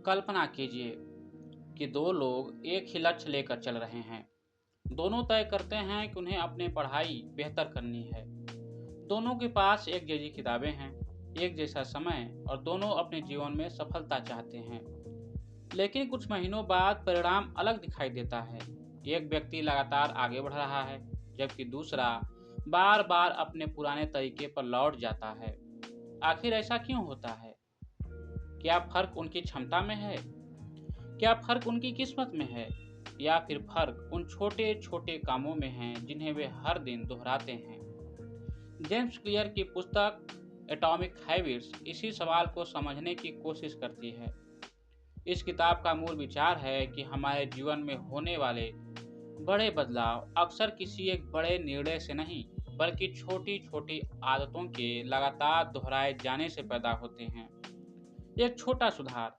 कल्पना कीजिए कि दो लोग एक ही लक्ष्य लेकर चल रहे हैं। दोनों तय करते हैं कि उन्हें अपनी पढ़ाई बेहतर करनी है। दोनों के पास एक जैसी किताबें हैं, एक जैसा समय और दोनों अपने जीवन में सफलता चाहते हैं। लेकिन कुछ महीनों बाद परिणाम अलग दिखाई देता है। एक व्यक्ति लगातार आगे बढ़ रहा है, जबकि दूसरा बार बार अपने पुराने तरीके पर लौट जाता है। आखिर ऐसा क्यों होता है? क्या फर्क उनकी क्षमता में है? क्या फर्क उनकी किस्मत में है? या फिर फर्क उन छोटे छोटे कामों में है जिन्हें वे हर दिन दोहराते हैं? जेम्स क्लियर की पुस्तक एटॉमिक हैबिट्स इसी सवाल को समझने की कोशिश करती है। इस किताब का मूल विचार है कि हमारे जीवन में होने वाले बड़े बदलाव अक्सर किसी एक बड़े निर्णय से नहीं, बल्कि छोटी छोटी आदतों के लगातार दोहराए जाने से पैदा होते हैं। एक छोटा सुधार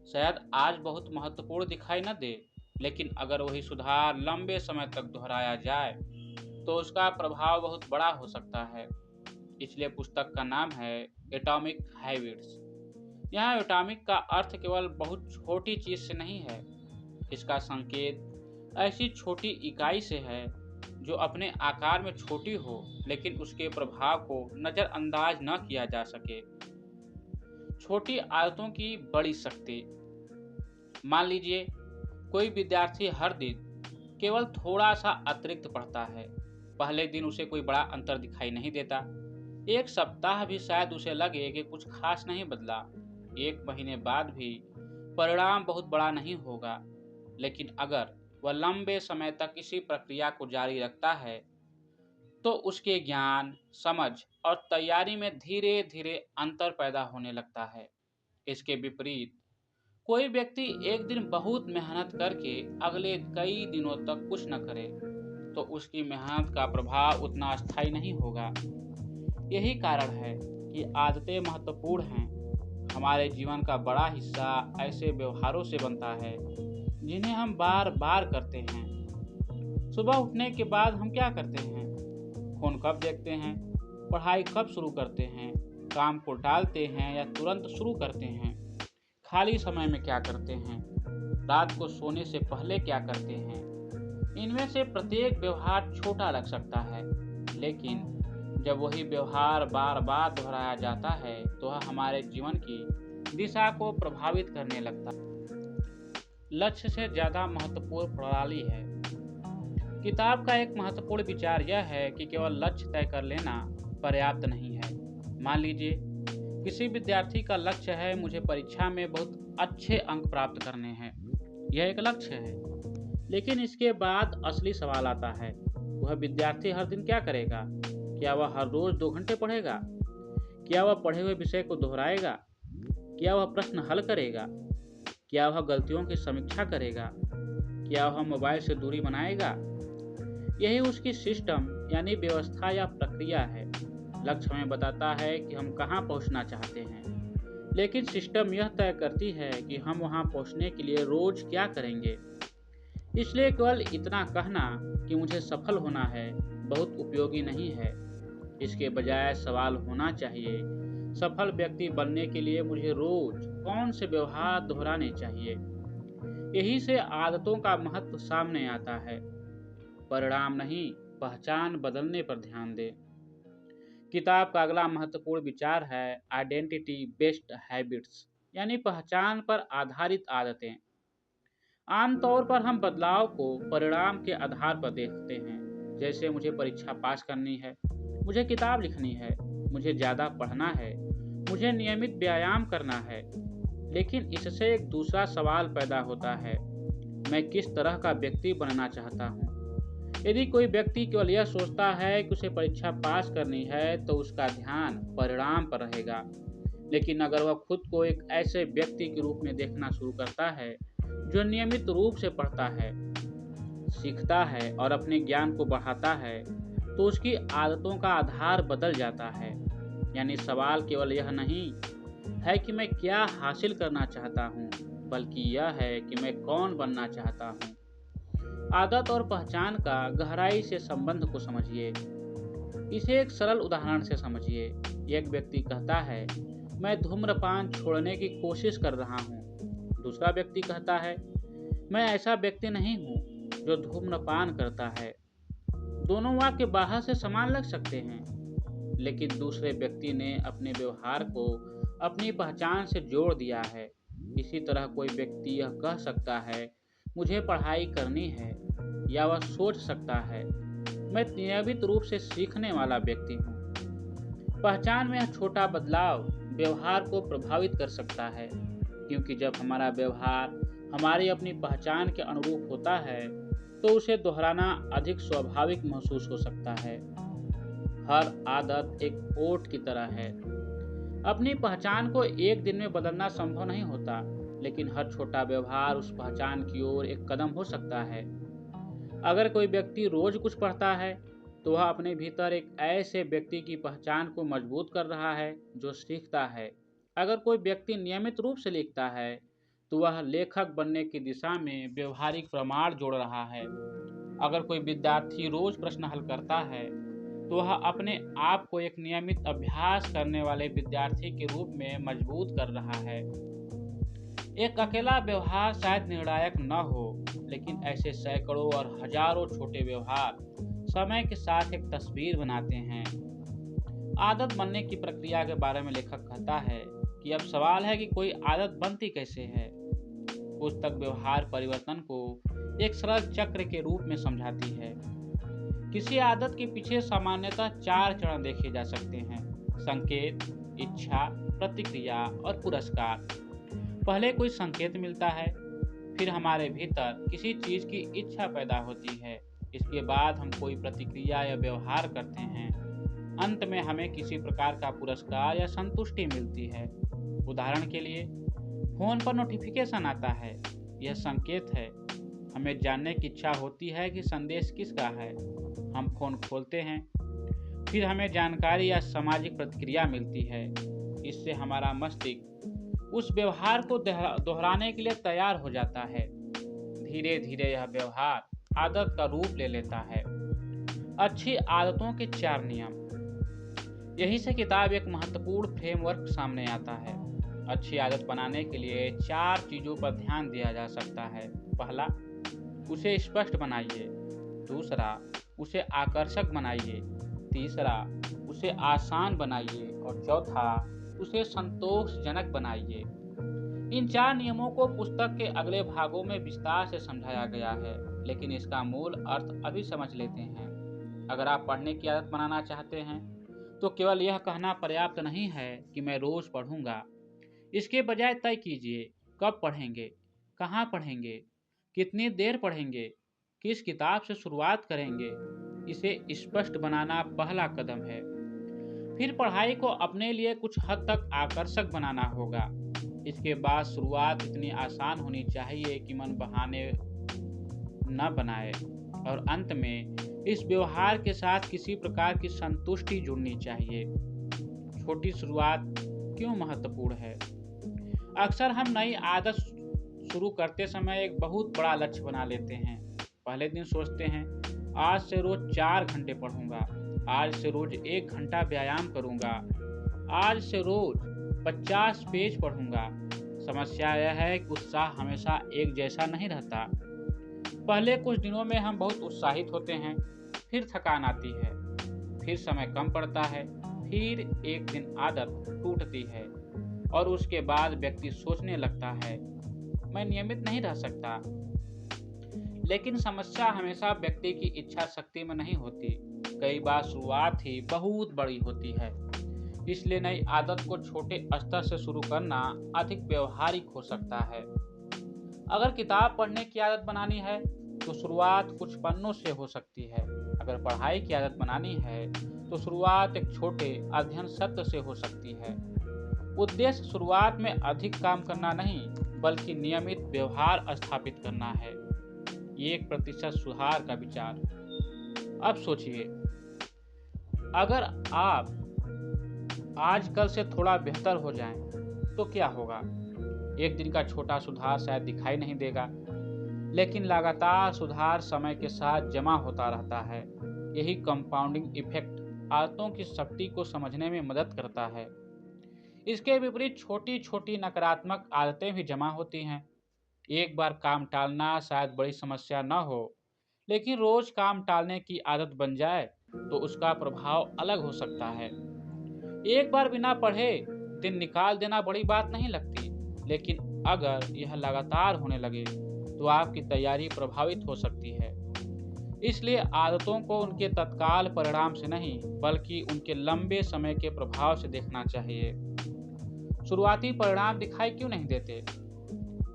शायद आज बहुत महत्वपूर्ण दिखाई न दे, लेकिन अगर वही सुधार लंबे समय तक दोहराया जाए तो उसका प्रभाव बहुत बड़ा हो सकता है। इसलिए पुस्तक का नाम है एटॉमिक हैबिट्स। यहाँ एटॉमिक का अर्थ केवल बहुत छोटी चीज से नहीं है। इसका संकेत ऐसी छोटी इकाई से है जो अपने आकार में छोटी हो, लेकिन उसके प्रभाव को नज़रअंदाज न किया जा सके। छोटी आदतों की बड़ी शक्ति। मान लीजिए कोई विद्यार्थी हर दिन केवल थोड़ा सा अतिरिक्त पढ़ता है। पहले दिन उसे कोई बड़ा अंतर दिखाई नहीं देता। एक सप्ताह भी शायद उसे लगे कि कुछ खास नहीं बदला। एक महीने बाद भी परिणाम बहुत बड़ा नहीं होगा। लेकिन अगर वह लंबे समय तक इसी प्रक्रिया को जारी रखता है तो उसके ज्ञान, समझ और तैयारी में धीरे धीरे अंतर पैदा होने लगता है। इसके विपरीत कोई व्यक्ति एक दिन बहुत मेहनत करके अगले कई दिनों तक कुछ न करे तो उसकी मेहनत का प्रभाव उतना अस्थायी नहीं होगा। यही कारण है कि आदतें महत्वपूर्ण हैं। हमारे जीवन का बड़ा हिस्सा ऐसे व्यवहारों से बनता है जिन्हें हम बार बार करते हैं। सुबह उठने के बाद हम क्या करते हैं? फोन कब देखते हैं? पढ़ाई कब शुरू करते हैं? काम को टालते हैं या तुरंत शुरू करते हैं? खाली समय में क्या करते हैं? रात को सोने से पहले क्या करते हैं? इनमें से प्रत्येक व्यवहार छोटा लग सकता है, लेकिन जब वही व्यवहार बार बार दोहराया जाता है तो वह हमारे जीवन की दिशा को प्रभावित करने लगता है। लक्ष्य से ज़्यादा महत्वपूर्ण प्रणाली है। किताब का एक महत्वपूर्ण विचार यह है कि केवल लक्ष्य तय कर लेना पर्याप्त नहीं है। मान लीजिए किसी विद्यार्थी का लक्ष्य है, मुझे परीक्षा में बहुत अच्छे अंक प्राप्त करने हैं। यह एक लक्ष्य है, लेकिन इसके बाद असली सवाल आता है, वह विद्यार्थी हर दिन क्या करेगा? क्या वह हर रोज 2 घंटे पढ़ेगा? क्या वह पढ़े हुए विषय को दोहराएगा? क्या वह प्रश्न हल करेगा? क्या वह गलतियों की समीक्षा करेगा? क्या वह मोबाइल से दूरी बनाएगा? यही उसकी सिस्टम यानी व्यवस्था या प्रक्रिया है। लक्ष्य हमें बताता है कि हम कहाँ पहुँचना चाहते हैं, लेकिन सिस्टम यह तय करती है कि हम वहाँ पहुँचने के लिए रोज क्या करेंगे। इसलिए केवल इतना कहना कि मुझे सफल होना है बहुत उपयोगी नहीं है। इसके बजाय सवाल होना चाहिए, सफल व्यक्ति बनने के लिए मुझे रोज कौन से व्यवहार दोहराने चाहिए। यही से आदतों का महत्व सामने आता है। परिणाम नहीं, पहचान बदलने पर ध्यान दें। किताब का अगला महत्वपूर्ण विचार है आइडेंटिटी बेस्ड हैबिट्स, यानी पहचान पर आधारित आदतें। आमतौर पर हम बदलाव को परिणाम के आधार पर देखते हैं, जैसे मुझे परीक्षा पास करनी है, मुझे किताब लिखनी है, मुझे ज़्यादा पढ़ना है, मुझे नियमित व्यायाम करना है। लेकिन इससे एक दूसरा सवाल पैदा होता है, मैं किस तरह का व्यक्ति बनना चाहता हूँ। यदि कोई व्यक्ति केवल यह सोचता है कि उसे परीक्षा पास करनी है तो उसका ध्यान परिणाम पर रहेगा। लेकिन अगर वह खुद को एक ऐसे व्यक्ति के रूप में देखना शुरू करता है जो नियमित रूप से पढ़ता है, सीखता है और अपने ज्ञान को बढ़ाता है, तो उसकी आदतों का आधार बदल जाता है। यानी सवाल केवल यह नहीं है कि मैं क्या हासिल करना चाहता हूँ, बल्कि यह है कि मैं कौन बनना चाहता हूँ। आदत और पहचान का गहराई से संबंध को समझिए। इसे एक सरल उदाहरण से समझिए। एक व्यक्ति कहता है, मैं धूम्रपान छोड़ने की कोशिश कर रहा हूँ। दूसरा व्यक्ति कहता है, मैं ऐसा व्यक्ति नहीं हूँ जो धूम्रपान करता है। दोनों वाक्य बाहर से समान लग सकते हैं, लेकिन दूसरे व्यक्ति ने अपने व्यवहार को अपनी पहचान से जोड़ दिया है। इसी तरह कोई व्यक्ति यह कह सकता है, मुझे पढ़ाई करनी है, या वह सोच सकता है, मैं नियमित रूप से सीखने वाला व्यक्ति हूँ। पहचान में यह छोटा बदलाव व्यवहार को प्रभावित कर सकता है, क्योंकि जब हमारा व्यवहार हमारी अपनी पहचान के अनुरूप होता है तो उसे दोहराना अधिक स्वाभाविक महसूस हो सकता है। हर आदत एक ओट की तरह है। अपनी पहचान को एक दिन में बदलना संभव नहीं होता, लेकिन हर छोटा व्यवहार उस पहचान की ओर एक कदम हो सकता है। अगर कोई व्यक्ति रोज कुछ पढ़ता है तो वह अपने भीतर एक ऐसे व्यक्ति की पहचान को मजबूत कर रहा है जो सीखता है। अगर कोई व्यक्ति नियमित रूप से लिखता है तो वह लेखक बनने की दिशा में व्यवहारिक प्रमाण जोड़ रहा है। अगर कोई विद्यार्थी रोज प्रश्न हल करता है तो वह अपने आप को एक नियमित अभ्यास करने वाले विद्यार्थी के रूप में मजबूत कर रहा है। एक अकेला व्यवहार शायद निर्णायक न हो, लेकिन ऐसे सैकड़ों और हजारों छोटे व्यवहार समय के साथ एक तस्वीर बनाते हैं। आदत बनने की प्रक्रिया के बारे में लेखक कहता है कि अब सवाल है कि कोई आदत बनती कैसे है। पुस्तक व्यवहार परिवर्तन को एक सरल चक्र के रूप में समझाती है। किसी आदत के पीछे सामान्यतः 4 चरण देखे जा सकते हैं: संकेत, इच्छा, प्रतिक्रिया और पुरस्कार। पहले कोई संकेत मिलता है, फिर हमारे भीतर किसी चीज की इच्छा पैदा होती है, इसके बाद हम कोई प्रतिक्रिया या व्यवहार करते हैं, अंत में हमें किसी प्रकार का पुरस्कार या संतुष्टि मिलती है। उदाहरण के लिए, फोन पर नोटिफिकेशन आता है, यह संकेत है। हमें जानने की इच्छा होती है कि संदेश किसका है। हम फोन खोलते हैं, फिर हमें जानकारी या सामाजिक प्रतिक्रिया मिलती है। इससे हमारा मस्तिष्क उस व्यवहार को दोहराने के लिए तैयार हो जाता है। धीरे धीरे यह व्यवहार आदत का रूप ले लेता है। अच्छी आदतों के 4 नियम। यही से किताब एक महत्वपूर्ण फ्रेमवर्क सामने आता है। अच्छी आदत बनाने के लिए 4 चीजों पर ध्यान दिया जा सकता है। पहला, उसे स्पष्ट बनाइए। दूसरा, उसे आकर्षक बनाइए। तीसरा, उसे आसान बनाइए। और चौथा, उसे संतोषजनक बनाइए। इन 4 नियमों को पुस्तक के अगले भागों में विस्तार से समझाया गया है, लेकिन इसका मूल अर्थ अभी समझ लेते हैं। अगर आप पढ़ने की आदत बनाना चाहते हैं तो केवल यह कहना पर्याप्त नहीं है कि मैं रोज पढ़ूंगा। इसके बजाय तय कीजिए कब पढ़ेंगे, कहाँ पढ़ेंगे, कितनी देर पढ़ेंगे, किस किताब से शुरुआत करेंगे। इसे स्पष्ट बनाना पहला कदम है। फिर पढ़ाई को अपने लिए कुछ हद तक आकर्षक बनाना होगा। इसके बाद शुरुआत इतनी आसान होनी चाहिए कि मन बहाने न बनाए, और अंत में इस व्यवहार के साथ किसी प्रकार की संतुष्टि जुड़नी चाहिए। छोटी शुरुआत क्यों महत्वपूर्ण है? अक्सर हम नई आदत शुरू करते समय एक बहुत बड़ा लक्ष्य बना लेते हैं। पहले दिन सोचते हैं, आज से रोज 4 घंटे पढ़ूंगा, आज से रोज 1 घंटा व्यायाम करूंगा, आज से रोज 50 पेज पढ़ूंगा। समस्या यह है कि उत्साह हमेशा एक जैसा नहीं रहता। पहले कुछ दिनों में हम बहुत उत्साहित होते हैं, फिर थकान आती है, फिर समय कम पड़ता है, फिर एक दिन आदत टूटती है और उसके बाद व्यक्ति सोचने लगता है, मैं नियमित नहीं रह सकता। लेकिन समस्या हमेशा व्यक्ति की इच्छा शक्ति में नहीं होती। कई बार शुरुआत ही बहुत बड़ी होती है। इसलिए नई आदत को छोटे स्तर से शुरू करना अधिक व्यवहारिक हो सकता है। अगर किताब पढ़ने की आदत बनानी है तो शुरुआत कुछ पन्नों से हो सकती है। अगर पढ़ाई की आदत बनानी है तो शुरुआत एक छोटे अध्ययन सत्र से हो सकती है। उद्देश्य शुरुआत में अधिक काम करना नहीं, बल्कि नियमित व्यवहार स्थापित करना है। 1% सुधार का विचार। अब सोचिए, अगर आप आज कल से थोड़ा बेहतर हो जाएं, तो क्या होगा? एक दिन का छोटा सुधार शायद दिखाई नहीं देगा, लेकिन लगातार सुधार समय के साथ जमा होता रहता है। यही कंपाउंडिंग इफेक्ट आदतों की शक्ति को समझने में मदद करता है। इसके विपरीत छोटी छोटी नकारात्मक आदतें भी जमा होती हैं, एक बार काम टालना शायद बड़ी समस्या न हो, लेकिन रोज काम टालने की आदत बन जाए तो उसका प्रभाव अलग हो सकता है। एक बार बिना पढ़े दिन निकाल देना बड़ी बात नहीं लगती, लेकिन अगर यह लगातार होने लगे तो आपकी तैयारी प्रभावित हो सकती है। इसलिए आदतों को उनके तत्काल परिणाम से नहीं, बल्कि उनके लंबे समय के प्रभाव से देखना चाहिए। शुरुआती परिणाम दिखाई क्यों नहीं देते?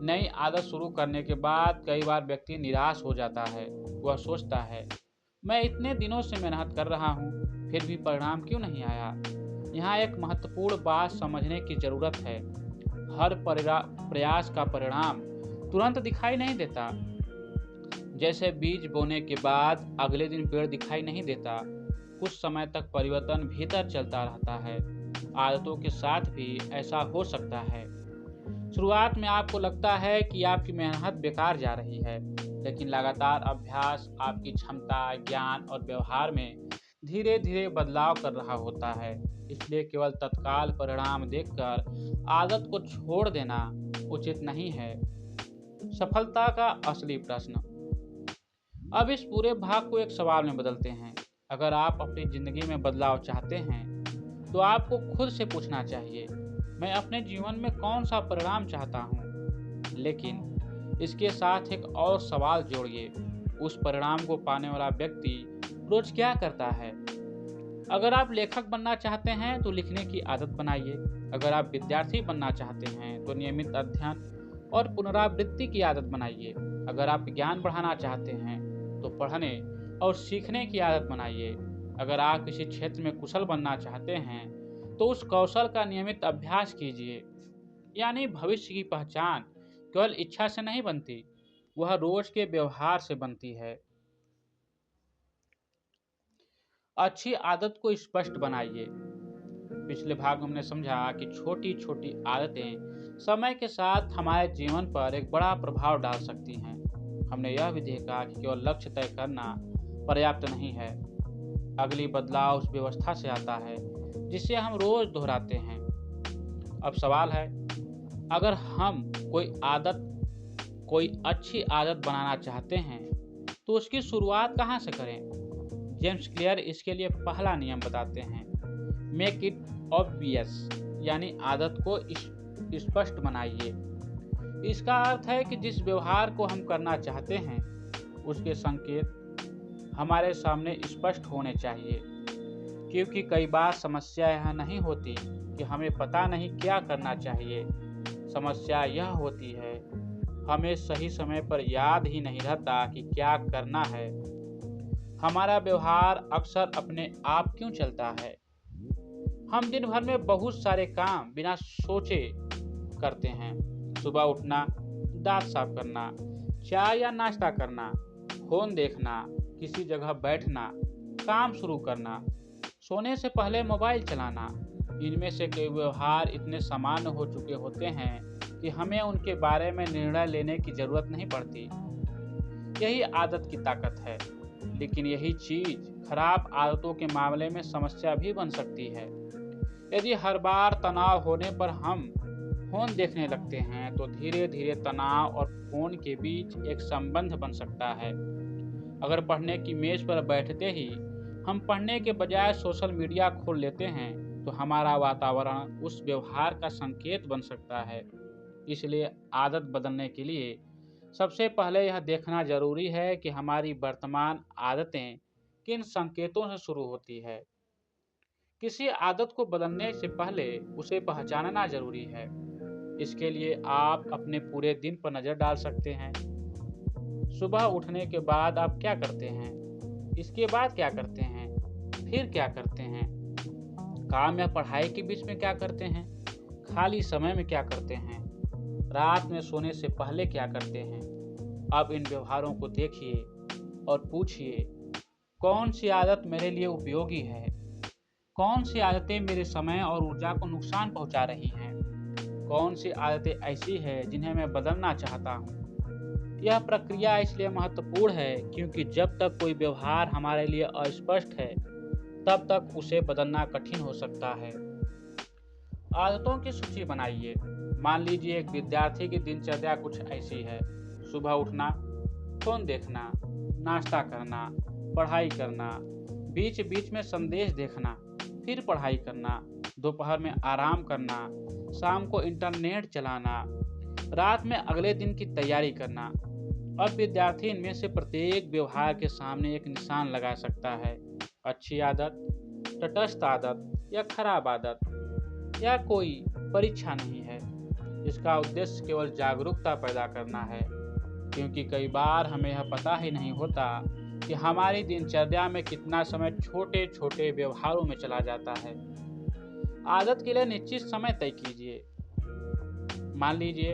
नई आदत शुरू करने के बाद कई बार व्यक्ति निराश हो जाता है। वह सोचता है, मैं इतने दिनों से मेहनत कर रहा हूँ, फिर भी परिणाम क्यों नहीं आया? यहाँ एक महत्वपूर्ण बात समझने की जरूरत है। हर प्रयास का परिणाम तुरंत दिखाई नहीं देता। जैसे बीज बोने के बाद अगले दिन पेड़ दिखाई नहीं देता, कुछ समय तक परिवर्तन भीतर चलता रहता है। आदतों के साथ भी ऐसा हो सकता है। शुरुआत में आपको लगता है कि आपकी मेहनत बेकार जा रही है, लेकिन लगातार अभ्यास आपकी क्षमता, ज्ञान और व्यवहार में धीरे धीरे बदलाव कर रहा होता है। इसलिए केवल तत्काल परिणाम देखकर आदत को छोड़ देना उचित नहीं है। सफलता का असली प्रश्न। अब इस पूरे भाग को एक सवाल में बदलते हैं। अगर आप अपनी जिंदगी में बदलाव चाहते हैं तो आपको खुद से पूछना चाहिए, मैं अपने जीवन में कौन सा परिणाम चाहता हूँ। लेकिन इसके साथ एक और सवाल जोड़िए, उस परिणाम को पाने वाला व्यक्ति रोज क्या करता है। अगर आप लेखक बनना चाहते हैं तो लिखने की आदत बनाइए। अगर आप विद्यार्थी बनना चाहते हैं तो नियमित अध्ययन और पुनरावृत्ति की आदत बनाइए। अगर आप ज्ञान बढ़ाना चाहते हैं तो पढ़ने और सीखने की आदत बनाइए। अगर आप किसी क्षेत्र में कुशल बनना चाहते हैं तो उस कौशल का नियमित अभ्यास कीजिए। यानी भविष्य की पहचान केवल इच्छा से नहीं बनती, वह रोज के व्यवहार से बनती है। अच्छी आदत को स्पष्ट बनाइए। पिछले भाग में हमने समझा कि छोटी छोटी आदतें समय के साथ हमारे जीवन पर एक बड़ा प्रभाव डाल सकती हैं। हमने यह भी देखा कि केवल लक्ष्य तय करना पर्याप्त नहीं है। अगली बदलाव उस व्यवस्था से आता है जिसे हम रोज दोहराते हैं। अब सवाल है, अगर हम कोई अच्छी आदत बनाना चाहते हैं तो उसकी शुरुआत कहाँ से करें? जेम्स क्लियर इसके लिए पहला नियम बताते हैं, मेक इट ऑब्वियस, यानी आदत को स्पष्ट बनाइए। इसका अर्थ है कि जिस व्यवहार को हम करना चाहते हैं उसके संकेत हमारे सामने स्पष्ट होने चाहिए। क्योंकि कई बार समस्या यह नहीं होती कि हमें पता नहीं क्या करना चाहिए, समस्या यह होती है हमें सही समय पर याद ही नहीं रहता कि क्या करना है। हमारा व्यवहार अक्सर अपने आप क्यों चलता है? हम दिन भर में बहुत सारे काम बिना सोचे करते हैं। सुबह उठना, दांत साफ करना, चाय या नाश्ता करना, फोन देखना, किसी जगह बैठना, काम शुरू करना, सोने से पहले मोबाइल चलाना। इनमें से कई व्यवहार इतने सामान्य हो चुके होते हैं कि हमें उनके बारे में निर्णय लेने की जरूरत नहीं पड़ती। यही आदत की ताकत है। लेकिन यही चीज खराब आदतों के मामले में समस्या भी बन सकती है। यदि हर बार तनाव होने पर हम फोन देखने लगते हैं तो धीरे धीरे तनाव और फोन के बीच एक संबंध बन सकता है। अगर पढ़ने की मेज पर बैठते ही हम पढ़ने के बजाय सोशल मीडिया खोल लेते हैं तो हमारा वातावरण उस व्यवहार का संकेत बन सकता है। इसलिए आदत बदलने के लिए सबसे पहले यह देखना जरूरी है कि हमारी वर्तमान आदतें किन संकेतों से शुरू होती है। किसी आदत को बदलने से पहले उसे पहचानना जरूरी है। इसके लिए आप अपने पूरे दिन पर नजर डाल सकते हैं। सुबह उठने के बाद आप क्या करते हैं? इसके बाद क्या करते हैं? फिर क्या करते हैं? काम या पढ़ाई के बीच में क्या करते हैं? खाली समय में क्या करते हैं? रात में सोने से पहले क्या करते हैं? अब इन व्यवहारों को देखिए और पूछिए, कौन सी आदत मेरे लिए उपयोगी है? कौन सी आदतें मेरे समय और ऊर्जा को नुकसान पहुंचा रही हैं? कौन सी आदतें ऐसी हैं जिन्हें मैं बदलना चाहता हूं? यह प्रक्रिया इसलिए महत्वपूर्ण है क्योंकि जब तक कोई व्यवहार हमारे लिए अस्पष्ट है तब तक उसे बदलना कठिन हो सकता है। आदतों की सूची बनाइए। मान लीजिए एक विद्यार्थी की दिनचर्या कुछ ऐसी है। सुबह उठना, फोन देखना, नाश्ता करना, पढ़ाई करना, बीच बीच में संदेश देखना, फिर पढ़ाई करना, दोपहर में आराम करना, शाम को इंटरनेट चलाना, रात में अगले दिन की तैयारी करना। अब विद्यार्थी इनमें से प्रत्येक व्यवहार के सामने एक निशान लगा सकता है। अच्छी आदत, तटस्थ आदत या खराब आदत, या कोई परीक्षा नहीं है। इसका उद्देश्य केवल जागरूकता पैदा करना है, क्योंकि कई बार हमें यह पता ही नहीं होता कि हमारी दिनचर्या में कितना समय छोटे छोटे व्यवहारों में चला जाता है। आदत के लिए निश्चित समय तय कीजिए। मान लीजिए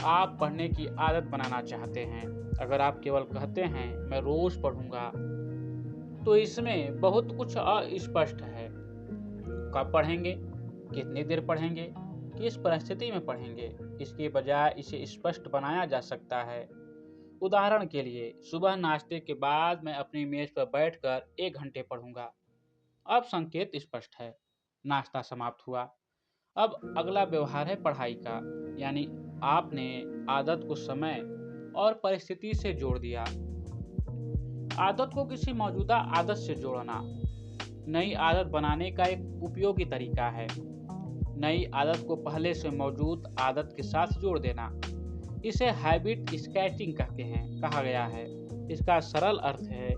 आप पढ़ने की आदत बनाना चाहते हैं। अगर आप केवल कहते हैं मैं रोज पढ़ूंगा, तो इसमें बहुत कुछ अस्पष्ट है। कब पढ़ेंगे, कितनी देर पढ़ेंगे, किस परिस्थिति में पढ़ेंगे, इसके बजाय इसे स्पष्ट बनाया जा सकता है। उदाहरण के लिए, सुबह नाश्ते के बाद मैं अपनी मेज पर बैठकर 1 घंटे पढ़ूंगा। अब संकेत स्पष्ट है, नाश्ता समाप्त हुआ। अब अगला व्यवहार है पढ़ाई का, यानी आपने आदत को समय और परिस्थिति से जोड़ दिया। आदत को किसी मौजूदा आदत से जोड़ना नई आदत बनाने का एक उपयोगी तरीका है। नई आदत को पहले से मौजूद आदत के साथ जोड़ देना, इसे हैबिट स्केचिंग कहा गया है। इसका सरल अर्थ है,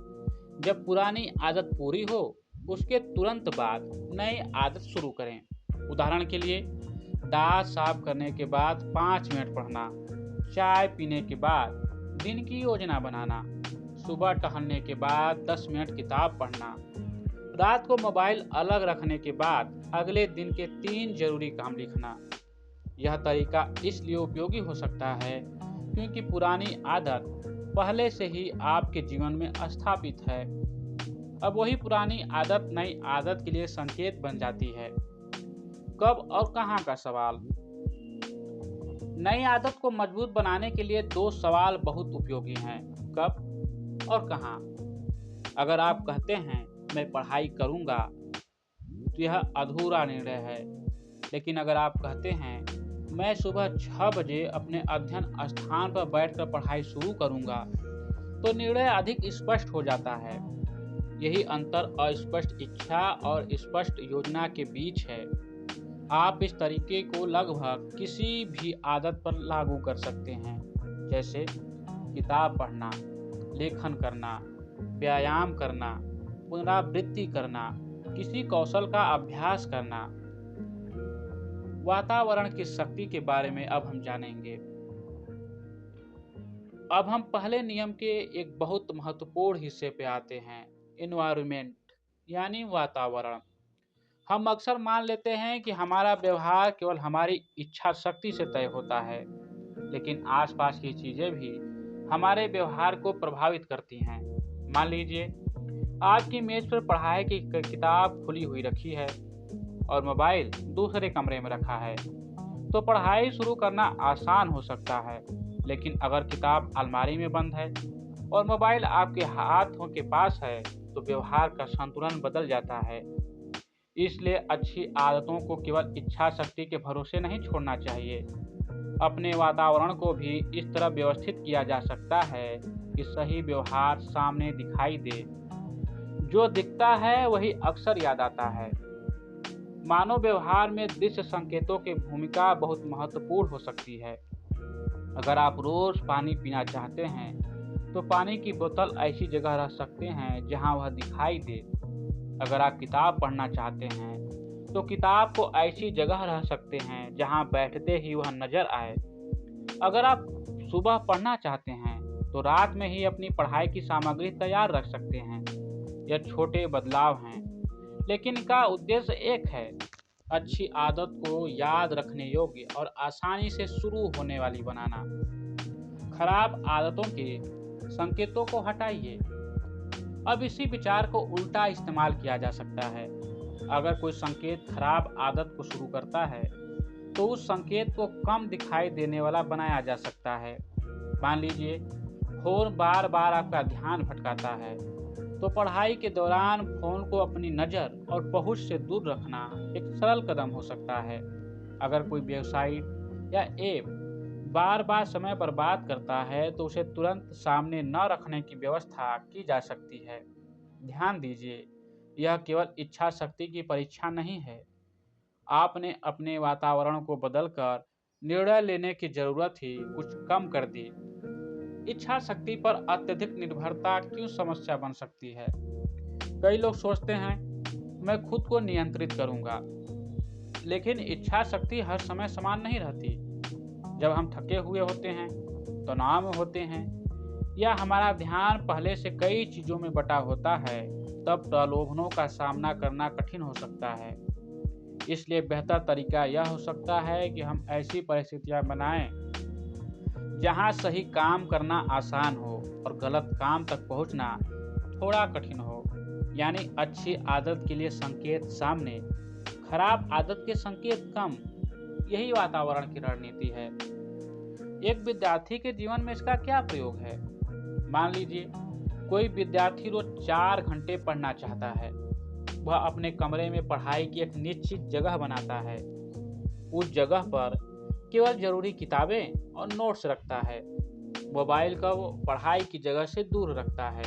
जब पुरानी आदत पूरी हो उसके तुरंत बाद नई आदत शुरू करें। उदाहरण के लिए, दांत साफ करने के बाद 5 मिनट पढ़ना, चाय पीने के बाद दिन की योजना बनाना, सुबह टहलने के बाद 10 मिनट किताब पढ़ना, रात को मोबाइल अलग रखने के बाद अगले दिन के 3 जरूरी काम लिखना। यह तरीका इसलिए उपयोगी हो सकता है क्योंकि पुरानी आदत पहले से ही आपके जीवन में स्थापित है। अब वही पुरानी आदत नई आदत के लिए संकेत बन जाती है। कब और कहाँ का सवाल। नई आदत को मजबूत बनाने के लिए 2 सवाल बहुत उपयोगी हैं, कब और कहाँ। अगर आप कहते हैं मैं पढ़ाई करूँगा, तो यह अधूरा निर्णय है। लेकिन अगर आप कहते हैं मैं सुबह 6 बजे अपने अध्ययन स्थान पर बैठकर पढ़ाई शुरू करूँगा, तो निर्णय अधिक स्पष्ट हो जाता है। यही अंतर अस्पष्ट इच्छा और स्पष्ट योजना के बीच है। आप इस तरीके को लगभग किसी भी आदत पर लागू कर सकते हैं, जैसे किताब पढ़ना, लेखन करना, व्यायाम करना, पुनरावृत्ति करना, किसी कौशल का अभ्यास करना। वातावरण की शक्ति के बारे में अब हम जानेंगे। अब हम पहले नियम के एक बहुत महत्वपूर्ण हिस्से पे आते हैं, एनवायरनमेंट यानी वातावरण। हम अक्सर मान लेते हैं कि हमारा व्यवहार केवल हमारी इच्छा शक्ति से तय होता है, लेकिन आसपास की चीजें भी हमारे व्यवहार को प्रभावित करती हैं। मान लीजिए आपकी मेज पर पढ़ाई की किताब खुली हुई रखी है और मोबाइल दूसरे कमरे में रखा है, तो पढ़ाई शुरू करना आसान हो सकता है। लेकिन अगर किताब अलमारी में बंद है और मोबाइल आपके हाथों के पास है, तो व्यवहार का संतुलन बदल जाता है। इसलिए अच्छी आदतों को केवल इच्छा शक्ति के भरोसे नहीं छोड़ना चाहिए। अपने वातावरण को भी इस तरह व्यवस्थित किया जा सकता है कि सही व्यवहार सामने दिखाई दे। जो दिखता है वही अक्सर याद आता है। मानव व्यवहार में दृश्य संकेतों की भूमिका बहुत महत्वपूर्ण हो सकती है। अगर आप रोज पानी पीना चाहते हैं, तो पानी की बोतल ऐसी जगह रख सकते हैं जहां वह दिखाई दे। अगर आप किताब पढ़ना चाहते हैं, तो किताब को ऐसी जगह रख सकते हैं जहां बैठते ही वह नजर आए। अगर आप सुबह पढ़ना चाहते हैं, तो रात में ही अपनी पढ़ाई की सामग्री तैयार रख सकते हैं। यह छोटे बदलाव हैं, लेकिन इनका उद्देश्य एक है, अच्छी आदत को याद रखने योग्य और आसानी से शुरू होने वाली बनाना। खराब आदतों के संकेतों को हटाइए। अब इसी विचार को उल्टा इस्तेमाल किया जा सकता है। अगर कोई संकेत खराब आदत को शुरू करता है, तो उस संकेत को कम दिखाई देने वाला बनाया जा सकता है। मान लीजिए फोन बार बार आपका ध्यान भटकाता है, तो पढ़ाई के दौरान फोन को अपनी नज़र और पहुंच से दूर रखना एक सरल कदम हो सकता है। अगर कोई वेबसाइट या ऐप बार बार समय बर्बाद करता है तो उसे तुरंत सामने न रखने की व्यवस्था की जा सकती है। ध्यान दीजिए, यह केवल इच्छा शक्ति की परीक्षा नहीं है। आपने अपने वातावरण को बदलकर निर्णय लेने की जरूरत ही कुछ कम कर दी। इच्छा शक्ति पर अत्यधिक निर्भरता क्यों समस्या बन सकती है? कई लोग सोचते हैं, मैं खुद को नियंत्रित करूंगा, लेकिन इच्छा शक्ति हर समय समान नहीं रहती। जब हम थके हुए होते हैं, तनाव में होते हैं या हमारा ध्यान पहले से कई चीजों में बटा होता है, तब प्रलोभनों का सामना करना कठिन हो सकता है। इसलिए बेहतर तरीका यह हो सकता है कि हम ऐसी परिस्थितियां बनाएं जहां सही काम करना आसान हो और गलत काम तक पहुंचना थोड़ा कठिन हो। यानी अच्छी आदत के लिए संकेत सामने, खराब आदत के संकेत कम। यही वातावरण की रणनीति है। एक विद्यार्थी के जीवन में इसका क्या प्रयोग है? मान लीजिए कोई विद्यार्थी रोज 4 घंटे पढ़ना चाहता है। वह अपने कमरे में पढ़ाई की एक निश्चित जगह बनाता है। उस जगह पर केवल जरूरी किताबें और नोट्स रखता है। मोबाइल का वो पढ़ाई की जगह से दूर रखता है।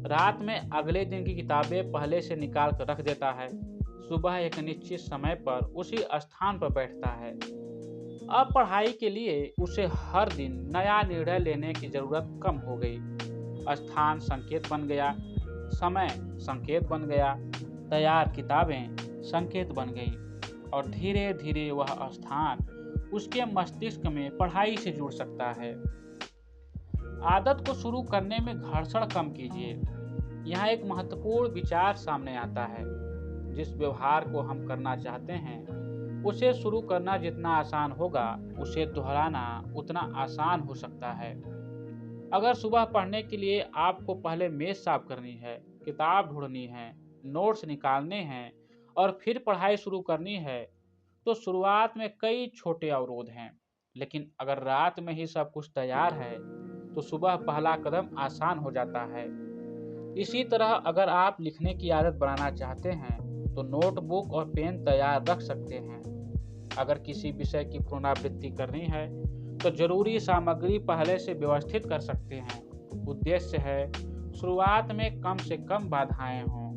रात में अगले दिन की किताबें पहले से निकाल कर रख देता है। सुबह एक निश्चित समय पर उसी स्थान पर बैठता है। अब पढ़ाई के लिए उसे हर दिन नया निर्णय लेने की जरूरत कम हो गई। स्थान संकेत बन गया, समय संकेत बन गया, तैयार किताबें संकेत बन गई और धीरे धीरे वह स्थान उसके मस्तिष्क में पढ़ाई से जुड़ सकता है। आदत को शुरू करने में घर्षण कम कीजिए। यहाँ एक महत्वपूर्ण विचार सामने आता है। जिस व्यवहार को हम करना चाहते हैं, उसे शुरू करना जितना आसान होगा, उसे दोहराना उतना आसान हो सकता है। अगर सुबह पढ़ने के लिए आपको पहले मेज साफ करनी है, किताब ढूंढनी है, नोट्स निकालने हैं और फिर पढ़ाई शुरू करनी है, तो शुरुआत में कई छोटे अवरोध हैं। लेकिन अगर रात में ही सब कुछ तैयार है, तो सुबह पहला कदम आसान हो जाता है। इसी तरह अगर आप लिखने की आदत बनाना चाहते हैं, तो नोटबुक और पेन तैयार रख सकते हैं। अगर किसी विषय की पुनरावृत्ति करनी है, तो जरूरी सामग्री पहले से व्यवस्थित कर सकते हैं। उद्देश्य है शुरुआत में कम से कम बाधाएं हों।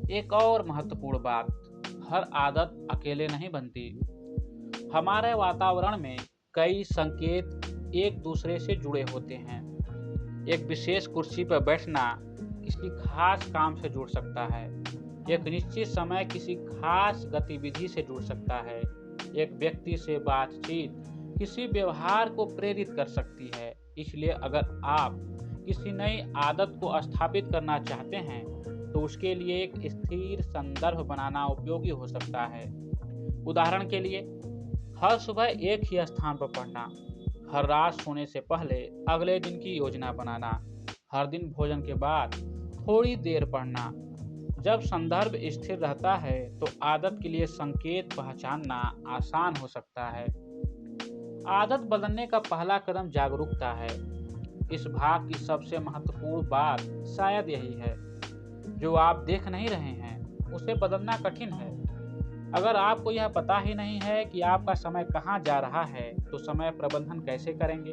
एक और महत्वपूर्ण बात, हर आदत अकेले नहीं बनती। हमारे वातावरण में कई संकेत एक दूसरे से जुड़े होते हैं। एक विशेष कुर्सी पर बैठना किसी खास काम से जुड़ सकता है। एक निश्चित समय किसी खास गतिविधि से जुड़ सकता है। एक व्यक्ति से बातचीत किसी व्यवहार को प्रेरित कर सकती है। इसलिए अगर आप किसी नई आदत को स्थापित करना चाहते हैं, तो उसके लिए एक स्थिर संदर्भ बनाना उपयोगी हो सकता है। उदाहरण के लिए, हर सुबह एक ही स्थान पर पढ़ना, हर रात सोने से पहले अगले दिन की योजना बनाना, हर दिन भोजन के बाद थोड़ी देर पढ़ना। जब संदर्भ स्थिर रहता है, तो आदत के लिए संकेत पहचानना आसान हो सकता है। आदत बदलने का पहला कदम जागरूकता है। इस भाग की सबसे महत्वपूर्ण बात शायद यही है। जो आप देख नहीं रहे हैं, उसे बदलना कठिन है। अगर आपको यह पता ही नहीं है कि आपका समय कहाँ जा रहा है, तो समय प्रबंधन कैसे करेंगे?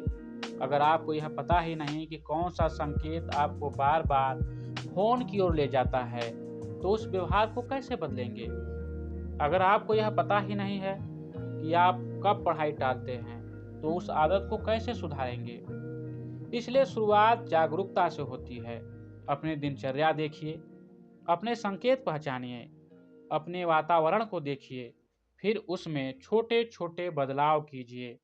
अगर आपको यह पता ही नहीं कि कौन सा संकेत आपको बार बार फोन की ओर ले जाता है, तो उस व्यवहार को कैसे बदलेंगे? अगर आपको यह पता ही नहीं है कि आप कब पढ़ाई टालते हैं, तो उस आदत को कैसे सुधारेंगे? इसलिए शुरुआत जागरूकता से होती है। अपनी दिनचर्या देखिए, अपने संकेत पहचानिए, अपने वातावरण को देखिए, फिर उसमें छोटे छोटे बदलाव कीजिए।